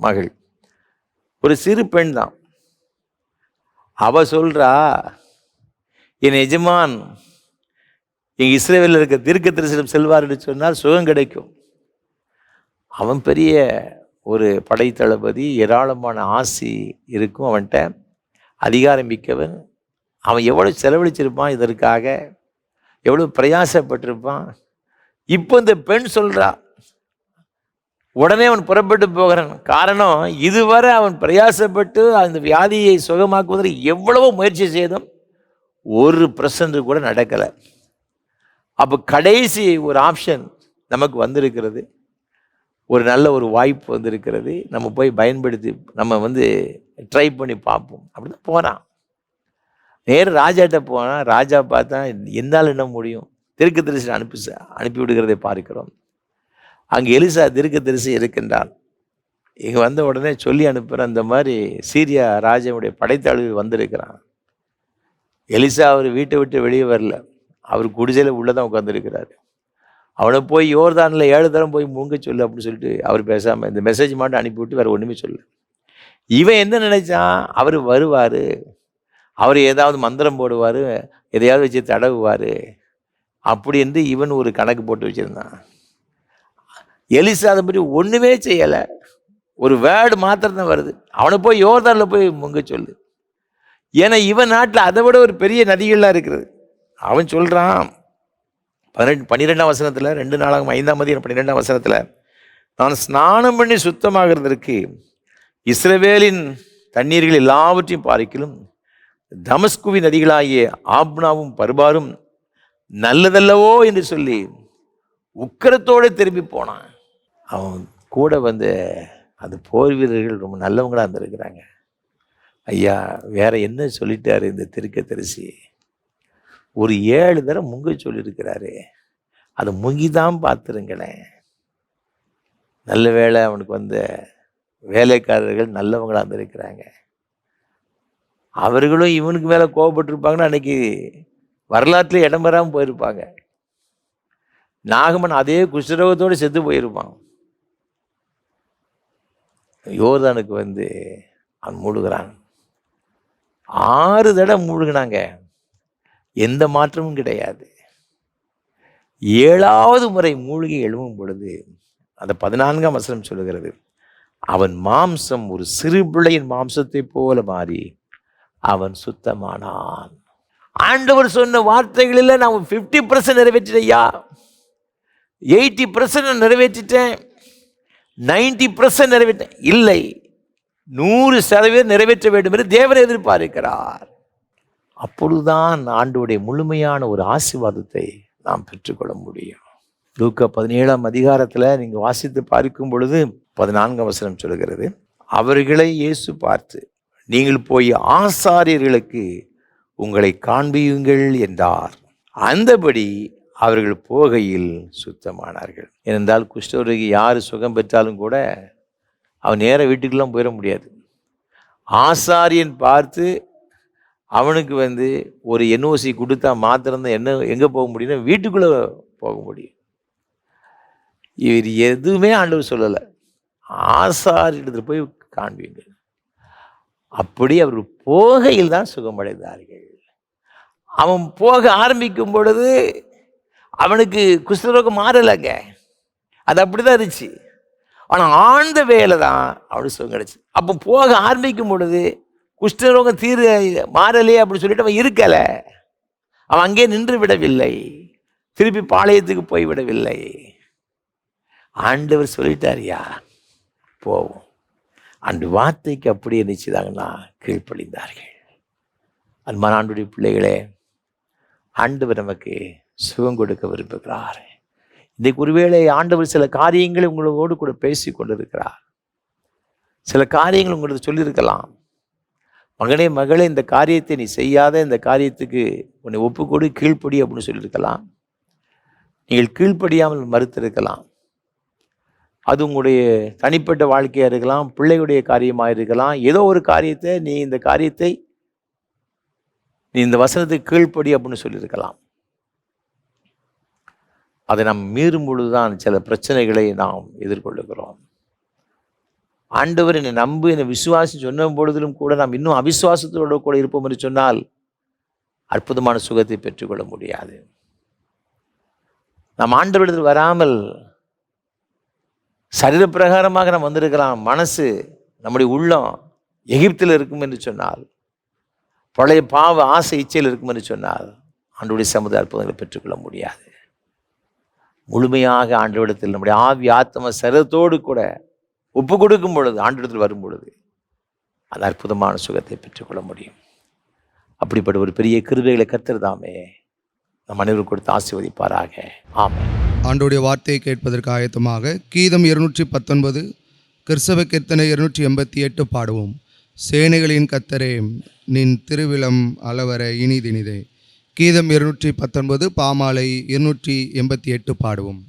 மகள், ஒரு சிறு பெண் தான். அவ சொல்றா, என் எஜமான் எங்க இஸ்ரவேலில் இருக்க தீர்க்க தரிசனம் செல்வார் என்று சொன்னால் சுகம் கிடைக்கும். அவன் பெரிய ஒரு படைத்தளபதி, ஏராளமான ஆசி இருக்கும் அவன்கிட்ட, அதிகாரம் மிக்கவன். அவன் எவ்வளோ செலவழிச்சிருப்பான் இதற்காக, எவ்வளோ பிரயாசப்பட்டிருப்பான். இப்போ இந்த பெண் சொல்றா, உடனே அவன் புறப்பட்டு போகிறான். காரணம், இதுவரை அவன் பிரயாசப்பட்டு அந்த வியாதியை சுகமாக்குவதற்கு எவ்வளவோ முயற்சி செய்தும் 1% கூட நடக்கலை. அப்போ கடைசி ஒரு ஆப்ஷன் நமக்கு வந்திருக்கிறது, ஒரு நல்ல ஒரு வாய்ப்பு வந்திருக்கிறது. நம்ம போய் பயன்படுத்தி நம்ம ட்ரை பண்ணி பார்ப்போம் அப்படின்னு போகிறான். நேரு ராஜாட்ட போனால், ராஜா பார்த்தா என்னால் என்ன முடியும், தீர்க்கதரிசி அனுப்பி விடுகிறதை பார்க்கிறோம். அங்கே எலிசா தீர்க்கதரிசி இருக்கின்றான். இங்கே வந்த உடனே சொல்லி அனுப்புகிற, அந்த மாதிரி சீரியா ராஜாவுடைய படைத்தளபதி வந்திருக்கிறான். எலிசா அவர் வீட்டை விட்டு வெளியே வரல, அவர் குடிசையில் உள்ளதான் உட்காந்துருக்கிறாரு. அவனை போய் யோர்தானில் 7 தரம் போய் முங்க சொல்லு அப்படின்னு சொல்லிட்டு அவர் பேசாமல் இந்த மெசேஜ் மட்டும் அனுப்பிவிட்டு வேறு ஒன்றுமே சொல்லு. இவன் என்ன நினைச்சான், அவர் வருவார், அவர் ஏதாவது மந்திரம் போடுவார், எதையாவது வச்சு தடவுவார் அப்படி என்று இவன் ஒரு கணக்கு போட்டு வச்சுருந்தான். எலிசா அதை பற்றி ஒன்றுமே செய்யலை, ஒரு வேர்டு மாத்திரம் தான் வருது, அவனை போய் யோர்தானில் போய் முங்க சொல்லு. ஏன்னா இவன் நாட்டில் அதை விட ஒரு பெரிய நதிகள்லாம் இருக்கிறது. அவன் சொல்கிறான் 12ஆம் வசனத்தில், 2 நாளாகும் 5ஆம் அதிகாரம் 12ஆம் வசனத்தில், நான் ஸ்நானம் பண்ணி சுத்தமாகிறதற்கு இஸ்ரவேலின் தண்ணீர்கள் எல்லாவற்றையும் பார்க்கிலும் தமஸ்குவின் நதிகளாகிய ஆப்னாவும் பர்பாரும் நல்லதல்லவோ என்று சொல்லி உக்கரத்தோடு திரும்பி போனான். அவன் கூட அந்த போர் வீரர்கள் ரொம்ப நல்லவங்களாக இருந்திருக்கிறாங்க. ஐயா, வேற என்ன சொல்லிட்டாரு இந்த தீர்க்கதரிசி, ஒரு 7 தடவை முங்க சொல்லியிருக்கிறாரு, அதை முங்கிதான் பார்த்துருங்களேன். நல்ல வேளை அவனுக்கு வேலைக்காரர்கள் நல்லவங்களாக இருந்திருக்கிறாங்க. அவர்களும் இவனுக்கு மேலே கோவப்பட்டிருப்பாங்கன்னு அன்னைக்கு வரலாற்றில் இடம் பெறாமல் போயிருப்பாங்க. நாகமன் அதே குஷ்டரோகத்தோடு செத்து போயிருப்பான். யோர்தானுக்கு அவன் மூழ்கிறான். 6 தடவை மூழ்கினாங்க, எந்த மாற்றமும் கிடையாது. 7ஆவது முறை மூழ்கி எழும்பும் பொழுது அந்த 14ஆம் வசனம் சொல்லுகிறது, அவன் மாம்சம் ஒரு சிறு பிள்ளையின் மாம்சத்தை போல மாறி அவன் சுத்தமானான். ஆண்டவர் சொன்ன வார்த்தைகளில் நான் 50% நிறைவேற்றியா, 80% நிறைவேற்றிட்டேன், 90% நிறைவேற்றேன், இல்லை 100% நிறைவேற்ற வேண்டும் என்று தேவன் எதிர்பார்க்கிறார். அப்பொழுதுதான் ஆண்டவருடைய முழுமையான ஒரு ஆசீர்வாதத்தை நாம் பெற்றுக்கொள்ள முடியும். லூக்கா 17ஆம் அதிகாரத்தில் நீங்கள் வாசித்து பார்க்கும் பொழுது 14ஆம் வசனம் சொல்கிறது, அவர்களை இயேசு பார்த்து, நீங்கள் போய் ஆசாரியர்களுக்கு உங்களை காண்பியுங்கள் என்றார். அந்தபடி அவர்கள் போகையில் சுத்தமானார்கள். ஏனென்றால் குஷ்டரோகி யார் சுகம் பெற்றாலும் கூட அவன் நேர வீட்டுக்கெல்லாம் போயிட முடியாது. ஆசாரியன் பார்த்து அவனுக்கு ஒரு NOC கொடுத்தா மாத்திரம்தான் எங்கே போக முடியும்னா வீட்டுக்குள்ளே போக முடியும். இவர் எதுவுமே ஆண்டவர் சொல்லலை, ஆசாரியத்தில் போய் காண்பீங்க. அப்படி அவர் போகையில் தான் சுகமடைந்தார்கள். அவன் போக ஆரம்பிக்கும் பொழுது அவனுக்கு குஷ்டரோகம் மாறலைங்க, அது அப்படிதான் இருந்துச்சு. ஆனால் ஆழ்ந்த வேலை தான் அவனுக்கு சுகம் கிடைச்சி. அப்போ போக ஆரம்பிக்கும் பொழுது குஷ்டரோகம் மாறலையே அப்படின்னு சொல்லிட்டு அவன் இருக்கலை, அவன் அங்கே நின்று விடவில்லை, திருப்பி பாளையத்துக்கு போய் விடவில்லை. ஆண்டவர் சொல்லிட்டாரியா போவோம், அந்த வார்த்தைக்கு அப்படியே நினைச்சுதாங்கன்னா கீழ்ப்படிந்தார்கள். அன்பான ஆண்டவருடைய பிள்ளைகளே, ஆண்டவர் நமக்கு சுகம் கொடுக்க விரும்புகிறார். இன்றைக்கு ஒருவேளை ஆண்டவர் சில காரியங்களை உங்களோடு கூட பேசி கொண்டிருக்கிறார். சில காரியங்கள் உங்களுக்கு சொல்லியிருக்கலாம், மகனே மகளே இந்த காரியத்தை நீ செய்யாத, இந்த காரியத்துக்கு உன்னை ஒப்புக்கொடு, கீழ்ப்படி அப்படின்னு சொல்லியிருக்கலாம். நீங்கள் கீழ்ப்படியாமல் மறுத்திருக்கலாம். அது உங்களுடைய தனிப்பட்ட வாழ்க்கையாக இருக்கலாம், பிள்ளைகளுடைய காரியமாக இருக்கலாம். ஏதோ ஒரு காரியத்தை நீ இந்த வசனத்துக்கு கீழ்ப்படி அப்படின்னு சொல்லியிருக்கலாம். அதை நாம் மீறும் பொழுதுதான் சில பிரச்சனைகளை நாம் எதிர்கொள்ளுகிறோம். ஆண்டவர் என்னை நம்பு, என்னை விசுவாசி சொன்ன பொழுதிலும் கூட நாம் இன்னும் அவிசுவாசத்தோடு கூட இருப்போம் என்று சொன்னால் அற்புதமான சுகத்தை பெற்றுக்கொள்ள முடியாது. நாம் ஆண்டவரிடத்தில் வராமல் சரீரப்பிரகாரமாக நம்ம வந்திருக்கலாம், மனசு நம்முடைய உள்ளம் எகிப்தில் இருக்கும் என்று சொன்னால், பழைய பாவ ஆசை இச்சையில் இருக்கும் என்று சொன்னால் ஆண்டவருடைய சமுதாய அற்புதங்களை பெற்றுக்கொள்ள முடியாது. முழுமையாக ஆண்டவரிடத்தில் நம்முடைய ஆவி ஆத்ம சரீரத்தோடு கூட ஒப்பு கொடுக்கும் பொழுது, ஆண்டவரிடத்தில் வரும் பொழுது அந்த அற்புதமான சுகத்தை பெற்றுக்கொள்ள முடியும். அப்படிப்பட்ட ஒரு பெரிய கிருபைகளை கர்த்தர் தாமே நம் அனைவரும் கொடுத்து ஆசீர்வதிப்பாராக. ஆமென். ஆண்டோடைய வார்த்தையை கேட்பதற்கு ஆயத்தமாக கீதம் 219, கிறிஸ்தவ கீர்த்தனை 288 பாடுவோம். சேனைகளின் கர்த்தரே நின் திருவிழம் அளவர இனிதினிதே. கீதம் 219, பாமாலை 288 பாடுவோம்.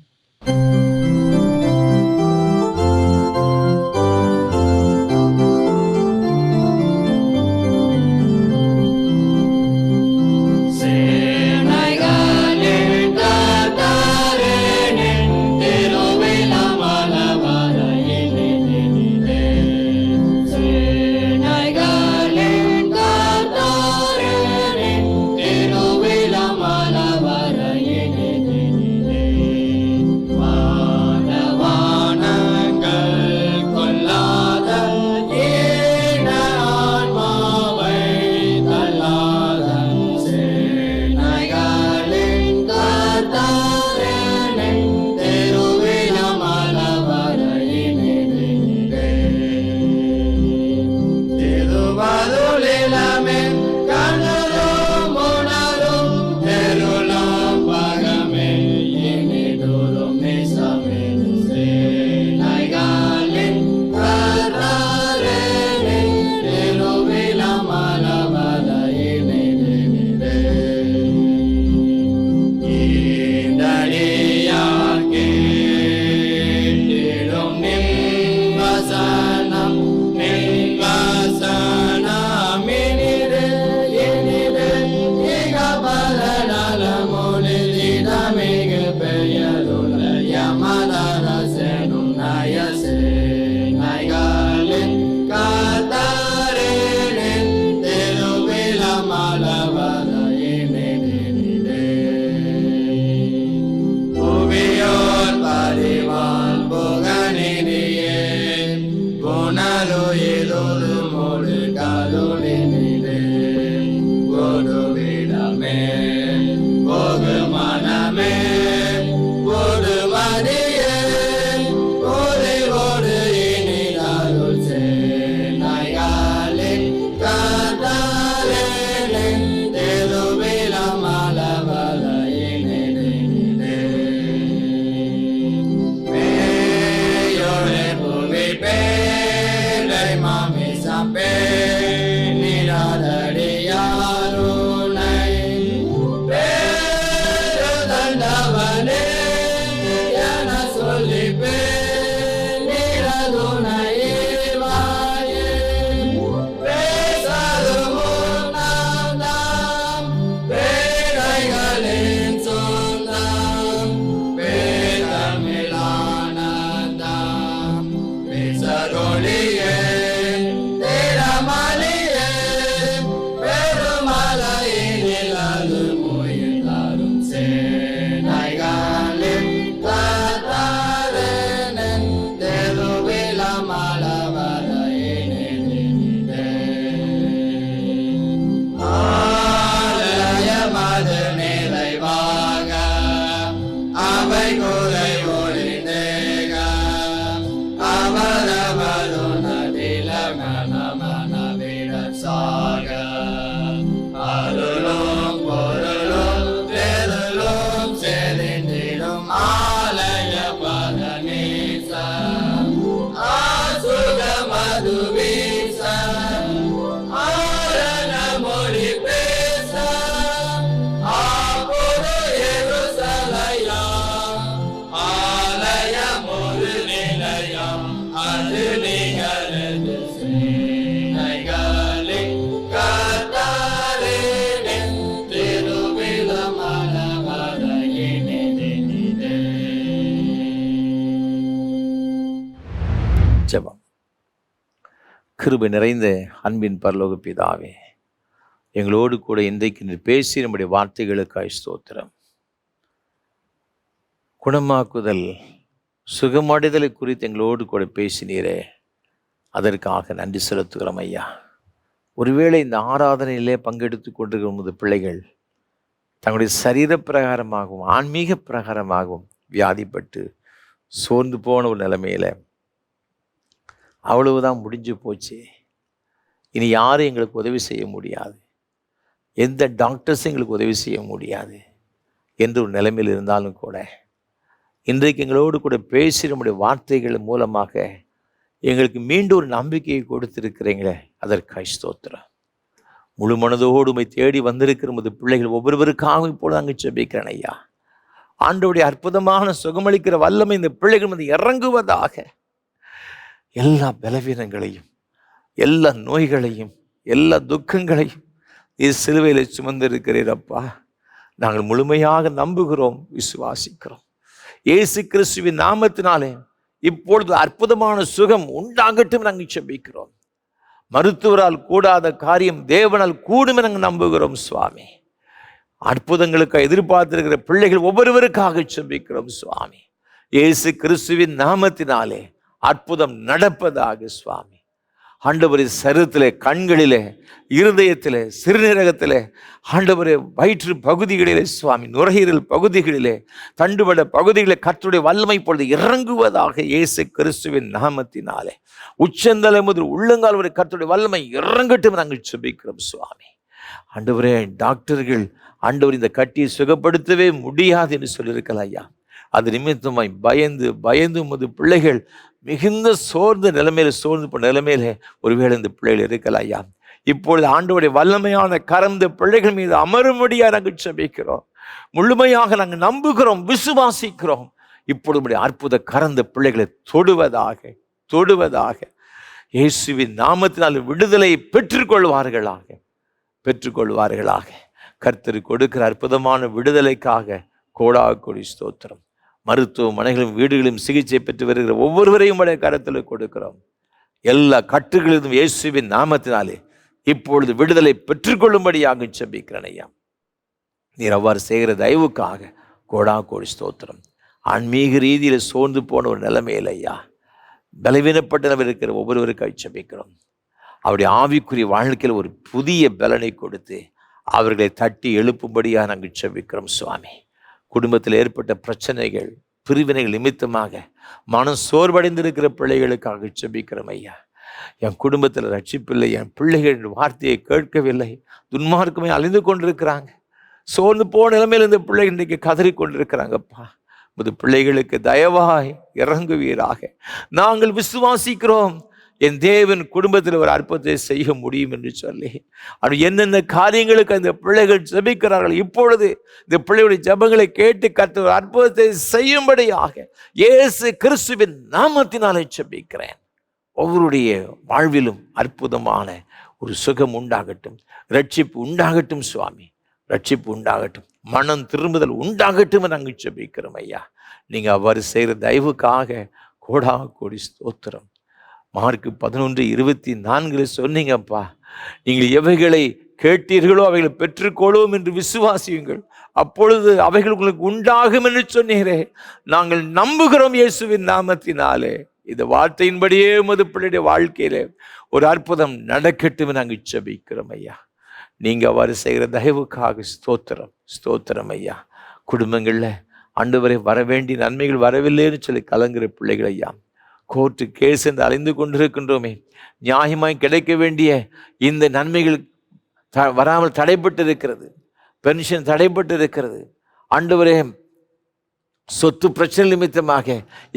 ஜெபம். கிருபை நிறைந்த அன்பின் பரலோக பிதாவே, எங்களோடு கூட இன்றைக்கு நீர் பேசி நம்முடைய வார்த்தைகளுக்காய் ஸ்தோத்திரம். குணமாக்குதல் சுகமடைதலை குறித்து எங்களோடு கூட பேசினீரே, அதற்காக நன்றி செலுத்துகிறோம் ஐயா. ஒருவேளை இந்த ஆராதனையிலே பங்கெடுத்து கொண்டிருக்கிற உமது பிள்ளைகள் தங்களுடைய சரீர பிரகாரமாகவும் ஆன்மீக பிரகாரமாகவும் வியாதிப்பட்டு சோர்ந்து போன ஒரு நிலைமையில் அவ்வளவுதான் முடிஞ்சு போச்சு, இனி யாரும் எங்களுக்கு உதவி செய்ய முடியாது, எந்த டாக்டர்ஸும் எங்களுக்கு உதவி செய்ய முடியாது என்று ஒரு நிலைமையில் இருந்தாலும் கூட இன்றைக்கு எங்களோடு கூட பேசி நம்முடைய வார்த்தைகள் மூலமாக எங்களுக்கு மீண்டும் ஒரு நம்பிக்கையை கொடுத்திருக்கிறீங்களே, அதற்காக ஸ்தோத்திரம். முழு மனதோடு உம்மை தேடி வந்திருக்கிற உமது பிள்ளைகள் ஒவ்வொருவருக்காகவும் இப்பொழுது அங்கு ஜெபிக்கிறேன் ஐயா. ஆண்டவருடைய அற்புதமான சுகமளிக்கிற வல்லமை இந்த பிள்ளைகள் வந்து இறங்குவதாக. எல்லா பலவீனங்களையும், எல்லா நோய்களையும், எல்லா துக்கங்களையும் சிலுவையில் சுமந்திருக்கிறீரப்பா. நாங்கள் முழுமையாக நம்புகிறோம், விசுவாசிக்கிறோம். இயேசு கிறிஸ்துவின் நாமத்தினாலே இப்பொழுது அற்புதமான சுகம் உண்டாகட்டும் நாங்கள் ஜெபிக்கிறோம். மருத்துவரால் கூடாத காரியம் தேவனால் கூடும் நாங்கள் நம்புகிறோம் சுவாமி. அற்புதங்களுக்கு எதிர்பார்த்திருக்கிற பிள்ளைகள் ஒவ்வொருவருக்காக ஜெபிக்கிறோம் சுவாமி. இயேசு கிறிஸ்துவின் நாமத்தினாலே அற்புதம் நடப்பதாக சுவாமி. ஆண்டவரே, சரீரத்திலே, கண்களிலே, இருதயத்திலே, சிறுநீரகத்திலே, ஆண்டவரே, வயிற்று பகுதிகளிலே சுவாமி, நுரையீரல் பகுதிகளிலே, தண்டுவட பகுதிகளிலே கர்த்தருடைய வல்லமை பொழுது இறங்குவதாக இயேசு கிறிஸ்துவின் நாமத்தினாலே. உச்சந்தலை முதல் உள்ளங்கால் வரை கர்த்தருடைய வல்லமை இறங்கட்டும் நாங்கள் ஜெபிக்கிறோம் சுவாமி. ஆண்டவரே, டாக்டர்கள் ஆண்டவர் இந்த கட்டியை சுகப்படுத்தவே முடியாது என்று சொல்லியிருக்கலாம் ஐயா. அது நிமித்தமாய் பயந்து பயந்து உமது பிள்ளைகள் மிகுந்த சோர்ந்த நிலைமையில ஒருவேளை இந்த பிள்ளைகள் இருக்கலாம் ஐயா. இப்பொழுது ஆண்டவருடைய வல்லமையான கரம் இந்த பிள்ளைகள் மீது அமரும்படியாக நாங்கள் ஜெபிக்கிறோம். முழுமையாக நாங்கள் நம்புகிறோம், விசுவாசிக்கிறோம். இப்பொழுது உம்முடைய அற்புத கரந்த பிள்ளைகளை தொடுவதாக இயேசுவின் நாமத்தினால் விடுதலை பெற்றுக்கொள்வார்களாக. கர்த்தர் கொடுக்கிற அற்புதமான விடுதலைக்காக கோடி ஸ்தோத்திரம். மருத்துவமனைகளும் வீடுகளிலும் சிகிச்சை பெற்று வருகிற ஒவ்வொருவரையும் உடைய கரத்தில் கொடுக்கிறோம். எல்லா கட்டுகளிலும் இயேசுவின் நாமத்தினாலே இப்பொழுது விடுதலை பெற்றுக்கொள்ளும்படியாக ஜெபிக்கிறேன் ஐயா. நீர் அவ்வாறு செய்கிற தயவுக்காக கோடி ஸ்தோத்திரம். ஆன்மீக ரீதியில் சோர்ந்து போன ஒரு நிலைமையில் ஐயா, பலவீனப்பட்டவர் இருக்கிற ஒவ்வொருவருக்காக ஜெபிக்கிறோம். அவருடைய ஆவிக்குரிய வாழ்க்கையில் ஒரு புதிய பலனை கொடுத்து அவர்களை தட்டி எழுப்பும்படியாக நாங்கள் ஜெபிக்கிறோம் சுவாமி. குடும்பத்தில் ஏற்பட்ட பிரச்சனைகள், பிரிவினைகள் நிமித்தமாக மனம் சோர்வடைந்திருக்கிற பிள்ளைகளுக்காக ஜெபிக்கிறோம் ஐயா. என் குடும்பத்தில் ரட்சிப்பில்லை, என் பிள்ளைகள் வார்த்தையை கேட்கவில்லை, துன்மார்க்கமே அழிந்து கொண்டிருக்கிறாங்க, சோர்ந்து போன நிலைமையில் இந்த பிள்ளைகள் இன்றைக்கு கதறி கொண்டிருக்கிறாங்கப்பா. புது பிள்ளைகளுக்கு தயவாய் இறங்குவீராக. நாங்கள் விசுவாசிக்கிறோம், என் தேவன் குடும்பத்தில் ஒரு அற்புதத்தை செய்ய முடியும் என்று சொல்லி அப்படி என்னென்ன காரியங்களுக்கு அந்த பிள்ளைகள் ஜெபிக்கிறார்கள், இப்பொழுது இந்த பிள்ளைகளுடைய ஜெபங்களை கேட்டு கர்த்தர் ஒரு அற்புதத்தை செய்யும்படியாக இயேசு கிறிஸ்துவின் நாமத்தினாலே ஜெபிக்கிறேன். ஒவ்வொருடைய வாழ்விலும் அற்புதமான ஒரு சுகம் உண்டாகட்டும், ரட்சிப்பு உண்டாகட்டும் சுவாமி, ரட்சிப்பு உண்டாகட்டும், மனம் திரும்புதல் உண்டாகட்டும் நாங்கள் ஜெபிக்கிறோம் ஐயா. நீங்கள் அவ்வாறு செய்கிற தயவுக்காக கோடி ஸ்தோத்திரம். மார்க்கு 11:24 சொன்னீங்கப்பா, நீங்கள் எவைகளை கேட்டீர்களோ அவைகளை பெற்றுக்கொள்வோம் என்று விசுவாசியுங்கள், அப்பொழுது அவைகள் உங்களுக்கு உண்டாகும் என்று சொன்னீரே. நாங்கள் நம்புகிறோம் இயேசுவின் நாமத்தினாலே. இந்த வார்த்தையின்படியே உமது பிள்ளையுடைய வாழ்க்கையிலே ஒரு அற்புதம் நடக்கட்டும் நாங்கள் ஜெபிக்கிறோம் ஐயா. நீங்கள் அவ்வாறு செய்கிற தயவுக்காக ஸ்தோத்திரம் ஐயா. குடும்பங்களில் ஆண்டவரே வர வேண்டிய நன்மைகள் வரவில்லைன்னு சொல்லி கலங்குற பிள்ளைகள் ஐயா, கோர்ட்டு கேஸ் என்று அலைந்து கொண்டிருக்கின்றோமே, நியாயமாய் கிடைக்க வேண்டிய இந்த நன்மைகள் வராமல் தடைப்பட்டு இருக்கிறது, பென்ஷன் தடைப்பட்டு இருக்கிறது, ஆண்டவரே சொத்து பிரச்சனை நிமித்தமாக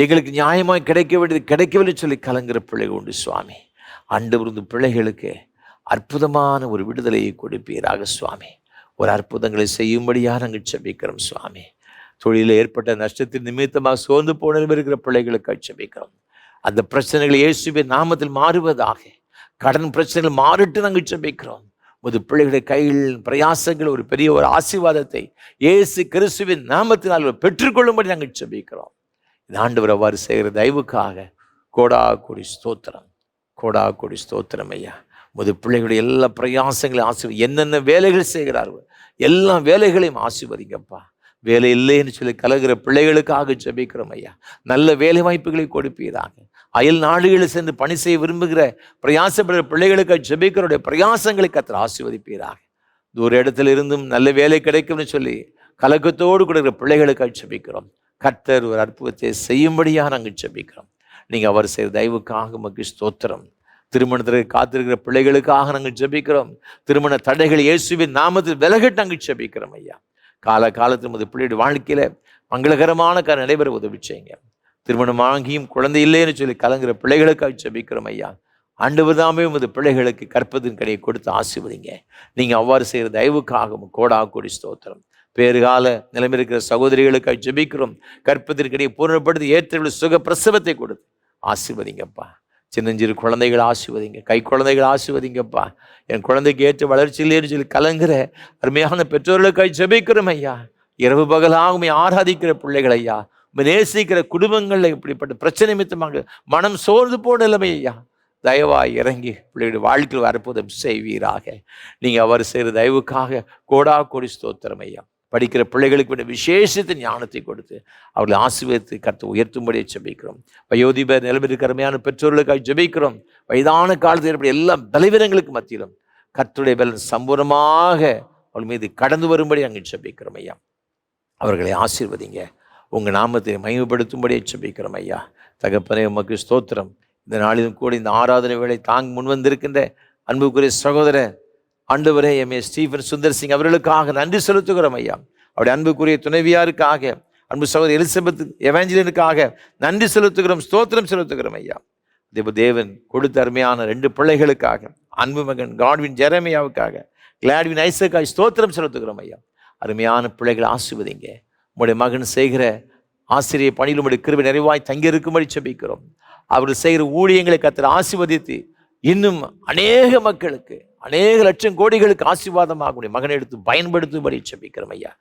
எங்களுக்கு நியாயமாய் கிடைக்க வேண்டியது கிடைக்கவில்லை சொல்லி கலங்குற பிள்ளைகள் உண்டு சுவாமி. ஆண்டவர் இந்த பிள்ளைகளுக்கு அற்புதமான ஒரு விடுதலையை கொடுப்பீராக சுவாமி. ஒரு அற்புதங்களை செய்யும்படியாக நாங்கள் ஜெபிக்கிறோம் சுவாமி. தொழிலில் ஏற்பட்ட நஷ்டத்தின் நிமித்தமாக சோர்ந்து போன இருக்கிற பிள்ளைகளுக்கு ஜெபிக்கிறோம். அந்த பிரச்சனைகள் இயேசுவின் நாமத்தில் மாறுவதாக. கடன் பிரச்சனைகள் மாறிட்டு நாங்கள் ஜெபிக்கிறோம். முது பிள்ளைகளுடைய கையில் பிரயாசங்கள் ஒரு பெரிய ஒரு ஆசீர்வாதத்தை இயேசு கிறிஸ்துவின் நாமத்தினால் பெற்றுக்கொள்ளும்படி நாங்கள் ஜெபிக்கிறோம். இந்த ஆண்டவர் அவ்வாறு செய்கிற தயவுக்காக கோடி ஸ்தோத்திரம் ஐயா. முது பிள்ளைகளுடைய எல்லா பிரயாசங்களையும் என்னென்ன வேலைகள் செய்கிறார்கள் எல்லா வேலைகளையும் ஆசீர்வதிங்கப்பா. வேலை இல்லைன்னு சொல்லி கலகிற பிள்ளைகளுக்காக ஜெபிக்கிறோம் ஐயா. நல்ல வேலை வாய்ப்புகளை கொடுப்பீராக. அயல் நாடுகளில் சென்று பணி செய்ய விரும்புகிற பிரயாசப்படுகிற பிள்ளைகளுக்காக ஜெபிக்கிறோடைய பிரயாசங்களை கர்த்தர் ஆசீர்வதிப்பீராக. தூர இடத்துல இருந்தும் நல்ல வேலை கிடைக்கும்னு சொல்லி கலக்கத்தோடு கொடுக்கிற பிள்ளைகளுக்காக ஜெபிக்கிறோம். கர்த்தர் ஒரு அற்புதத்தை செய்யும்படியாக நாங்கள் ஜெபிக்கிறோம். நீங்கள் அவர் செய்த தயவுக்காக உமக்கு ஸ்தோத்திரம். திருமணத்திற்கு காத்திருக்கிற பிள்ளைகளுக்காக நாங்கள் ஜெபிக்கிறோம். திருமண தடைகள் இயேசுவின் நாமத்தில் விலகட்டு நாங்கள் ஜெபிக்கிறோம் ஐயா. காலத்தில் முதல் பிள்ளையுடைய வாழ்க்கையில மங்களகரமான காரியம் நடைபெற உதவி செய்யுங்க. திருமணம் ஆகியும் குழந்தை இல்லைன்னு சொல்லி கலங்குற பிள்ளைகளுக்காக ஜெபிக்கிறோம் ஐயா. ஆண்டவர் தாமே உமது பிள்ளைகளுக்கு கற்பத்தின் கடையை கொடுத்து ஆசீர்வதிங்க. நீங்கள் அவ்வாறு செய்கிற தயவுக்காக கோடா கோடி ஸ்தோத்திரம். பேறுகால நிலைமை இருக்கிற சகோதரிகளுக்காக ஜெபிக்கிறோம். கற்பத்தின் கடையை பூர்ணப்படுத்தி ஏற்ற சுக பிரசவத்தை கொடுத்து ஆசீர்வதிங்கப்பா. சின்னஞ்சிறு குழந்தைகள் ஆசீர்வதிங்க. கை குழந்தைகள் ஆசீர்வதிங்கப்பா. என் குழந்தைக்கு ஏற்ற வளர்ச்சி இல்லைன்னு சொல்லி கலங்குற அருமையான பெற்றோர்களுக்காக ஜெபிக்கிறோம் ஐயா. இரவு பகலாக ஆராதிக்கிற பிள்ளைகள் ஐயா, நேசிக்கிற குடும்பங்களில் இப்படிப்பட்ட பிரச்சனை நிமித்தமாக மனம் சோர்ந்து போன நிலைமை ஐயா, தயவாய் இறங்கி பிள்ளைகளுடைய வாழ்க்கையில் அற்புதம் செய்வீராக. நீங்கள் அவர் செய்கிற தயவுக்காக கோடா கோடி ஸ்தோத்திரம் ஐயா. படிக்கிற பிள்ளைகளுக்கு வேண்டிய விசேஷத்தை ஞானத்தை கொடுத்து அவர்களை ஆசீர்வதித்து கர்த்தர் உயர்த்தும்படியே ஜெபிக்கிறோம். வயோதிபர் நிலைமைக்கு அருமையான பெற்றோர்களுக்காக ஜெபிக்கிறோம். வயதான காலத்தில் ஏற்பட்ட எல்லா பலவீனங்களுக்கு மத்தியிலும் கர்த்தருடைய பலன் சம்பூர்ணமாக அவள் மீது கடந்து வரும்படி நாங்கள் ஜெபிக்கிறோம் ஐயா. அவர்களை ஆசீர்வதிங்க. உங்கள் நாமத்தை மகிமைப்படுத்தும்படியே ஜெபிக்கிறோம் ஐயா. தகப்பனே உமக்கு ஸ்தோத்திரம். இந்த நாளிலும் கூட இந்த ஆராதனை வேளை தாங்க முன்வந்திருக்கின்ற அன்புக்குரிய சகோதரர் ஆண்டவரே எம்.ஏ. ஸ்டீஃபன் சுந்தர் சிங் அவர்களுக்காக நன்றி செலுத்துகிறோம் ஐயா. அவருடைய அன்புக்குரிய துணைவியாருக்காக, அன்பு சகோதரி எலிசபெத் எவாஞ்சலினுக்காக நன்றி செலுத்துகிறோம், ஸ்தோத்திரம் செலுத்துகிறோம் ஐயா. தேவன் கொடுத்த அருமையான 2 பிள்ளைகளுக்காக, அன்பு மகன் காட்வின் ஜெரமியாவுக்காக, கிளாட்வின் ஐசக்காய் ஸ்தோத்திரம் செலுத்துகிறோம் ஐயா. அருமையான பிள்ளைகளை ஆசீர்வதிங்க. உங்களுடைய மகன் செய்கிற ஆசிரிய பணியில் உங்களுடைய கிருபை நிறைவாய் தங்கியிருக்கும்படி ஜெபிக்கிறோம். அவர்கள் செய்கிற ஊழியங்களை கர்த்தர் ஆசீர்வதித்து இன்னும் அநேக மக்களுக்கு, அநேக லட்சம் கோடிகளுக்கு ஆசீர்வாதமாக மகனை எடுத்து பயன்படுத்தும்படி ஜெபிக்கிறோம் ஐயா.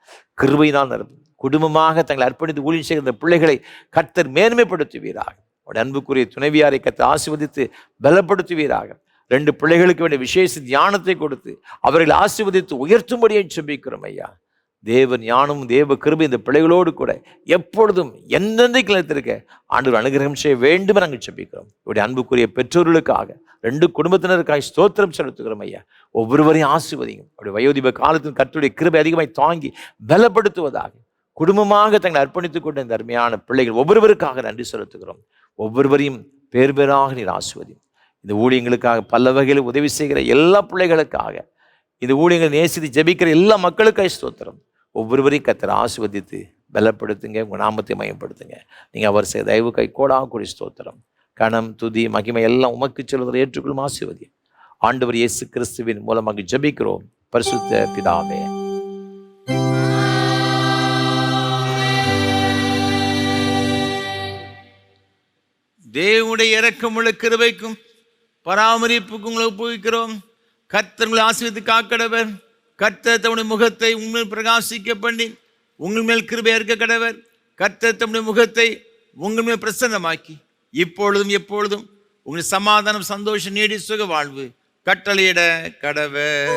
கிருபைதான் நிரப்பும். குடும்பமாக தங்களை அர்ப்பணித்து ஊழியம் செய்கிற பிள்ளைகளை கர்த்தர் மேன்மைப்படுத்துவீராக. அவருடைய அன்புக்குரிய துணைவியாரை கர்த்தர் ஆசீர்வதித்து பலப்படுத்துவீராக. 2 பிள்ளைகளுக்கு வேண்டிய விசேஷ தியானத்தை கொடுத்து அவர்களை ஆசீர்வதித்து உயர்த்தும்படியே ஜெபிக்கிறோம் ஐயா. தேவ ஞானம் தேவ கிருபை இந்த பிள்ளைகளோடு கூட எப்பொழுதும் எந்தெந்தைக்கு நிலைத்திருக்க ஆண்டவர் அனுகிரகம் செய்ய வேண்டும் நாங்கள் ஜெபிக்கிறோம். இவருடைய அன்புக்குரிய பெற்றோர்களுக்காக, 2 குடும்பத்தினருக்காக ஸ்தோத்திரம் செலுத்துகிறோம் ஐயா. ஒவ்வொருவரையும் ஆசீர்வதிங்க. அவருடைய வயோதிப காலத்தின் கர்த்தருடைய கிருபை அதிகமாய் தாங்கி பலப்படுத்துவதாக குடும்பமாக தங்களை அர்ப்பணித்துக் கொண்ட இந்த அருமையான பிள்ளைகள் ஒவ்வொருவருக்காக நன்றி செலுத்துகிறோம். ஒவ்வொருவரையும் பேர் பேராக நீர் ஆசீர்வதியும். இந்த ஊழியங்களுக்காக பல வகையில் உதவி செய்கிற எல்லா பிள்ளைகளுக்காக, இந்த ஊழியங்களை நேசித்து ஜெபிக்கிற எல்லா மக்களுக்காக ஸ்தோத்திரம். ஒவ்வொருவரையும் கர்த்தர் ஆசீர்வதித்து பலப்படுத்துங்க. உங்கள் நாமத்தை மயப்படுத்துங்க. நீங்கள் அவர் செய்த தயவு கை கோடா கூடி ஸ்தோத்திரம். கணம் துதி மகிமை எல்லாம் உமக்கு செல்வதை ஏற்றுக்கொள்ளும் ஆசீர்வதி. ஆண்டவர் இயேசு கிறிஸ்துவின் மூலமாக ஜெபிக்கிறோம் பரிசுத்த பிதாவே. தேவனுடைய இரக்கமுள்ள கிருபைக்கும் பராமரிப்புக்கும் உங்களை ஒப்புவிக்கிறோம். கர்த்தர் உங்களை ஆசீர்வதித்து காக்கடவர். கர்த்தர் தம்முடைய முகத்தை உங்கள் பிரகாசிக்க பண்ணி உங்கள் மேல் கிருபை இருக்க கடவர். கர்த்தர் தம்முடைய முகத்தை உங்கள் மேல் பிரசன்னமாக்கி இப்பொழுதும் எப்பொழுதும் உங்கள் சமாதானம் சந்தோஷம் நீடி சுக வாழ்வு கட்டளையிட கடவர்.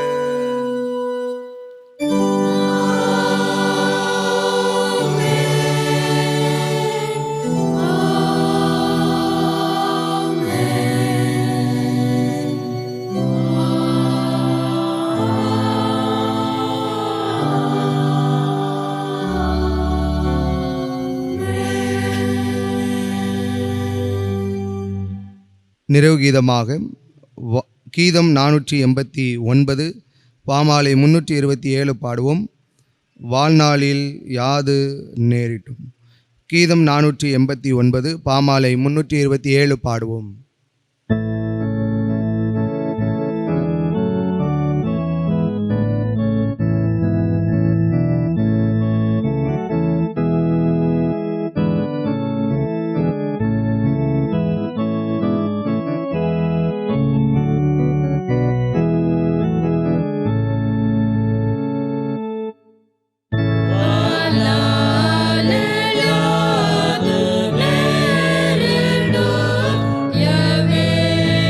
நிறைவு கீதமாக கீதம் 489 பாமாலை 327 பாடுவோம். வாழ்நாளில் யாது நேரிட்டும். கீதம் 489 பாமாலை 327 பாடுவோம். Yeah.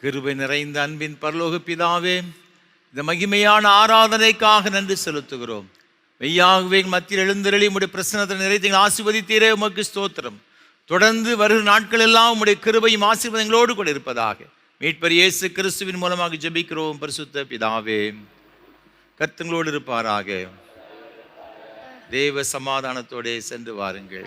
கிருபை நிறைந்த அன்பின் பரலோக பிதாவே, இந்த மகிமையான ஆராதனைக்காக நன்றி செலுத்துகிறோம். மெய்யாகவே மத்தியில் எழுந்தருளி உம்முடைய பிரசன்னத்தை நிறைத்து ஆசீர்வதித்தீரே, உமக்கு ஸ்தோத்திரம். தொடர்ந்து வருகிற நாட்கள் எல்லாம் உம்முடைய கிருபையும் ஆசீர்வாதங்களோடு கூட இருப்பதாக மீட்பர் இயேசு கிறிஸ்துவின் மூலமாக ஜெபிக்கிறோம் பரிசுத்த பிதாவே. கர்த்தங்களோடு இருப்பாராக. தேவ சமாதானத்தோடே சென்று வாருங்கள்.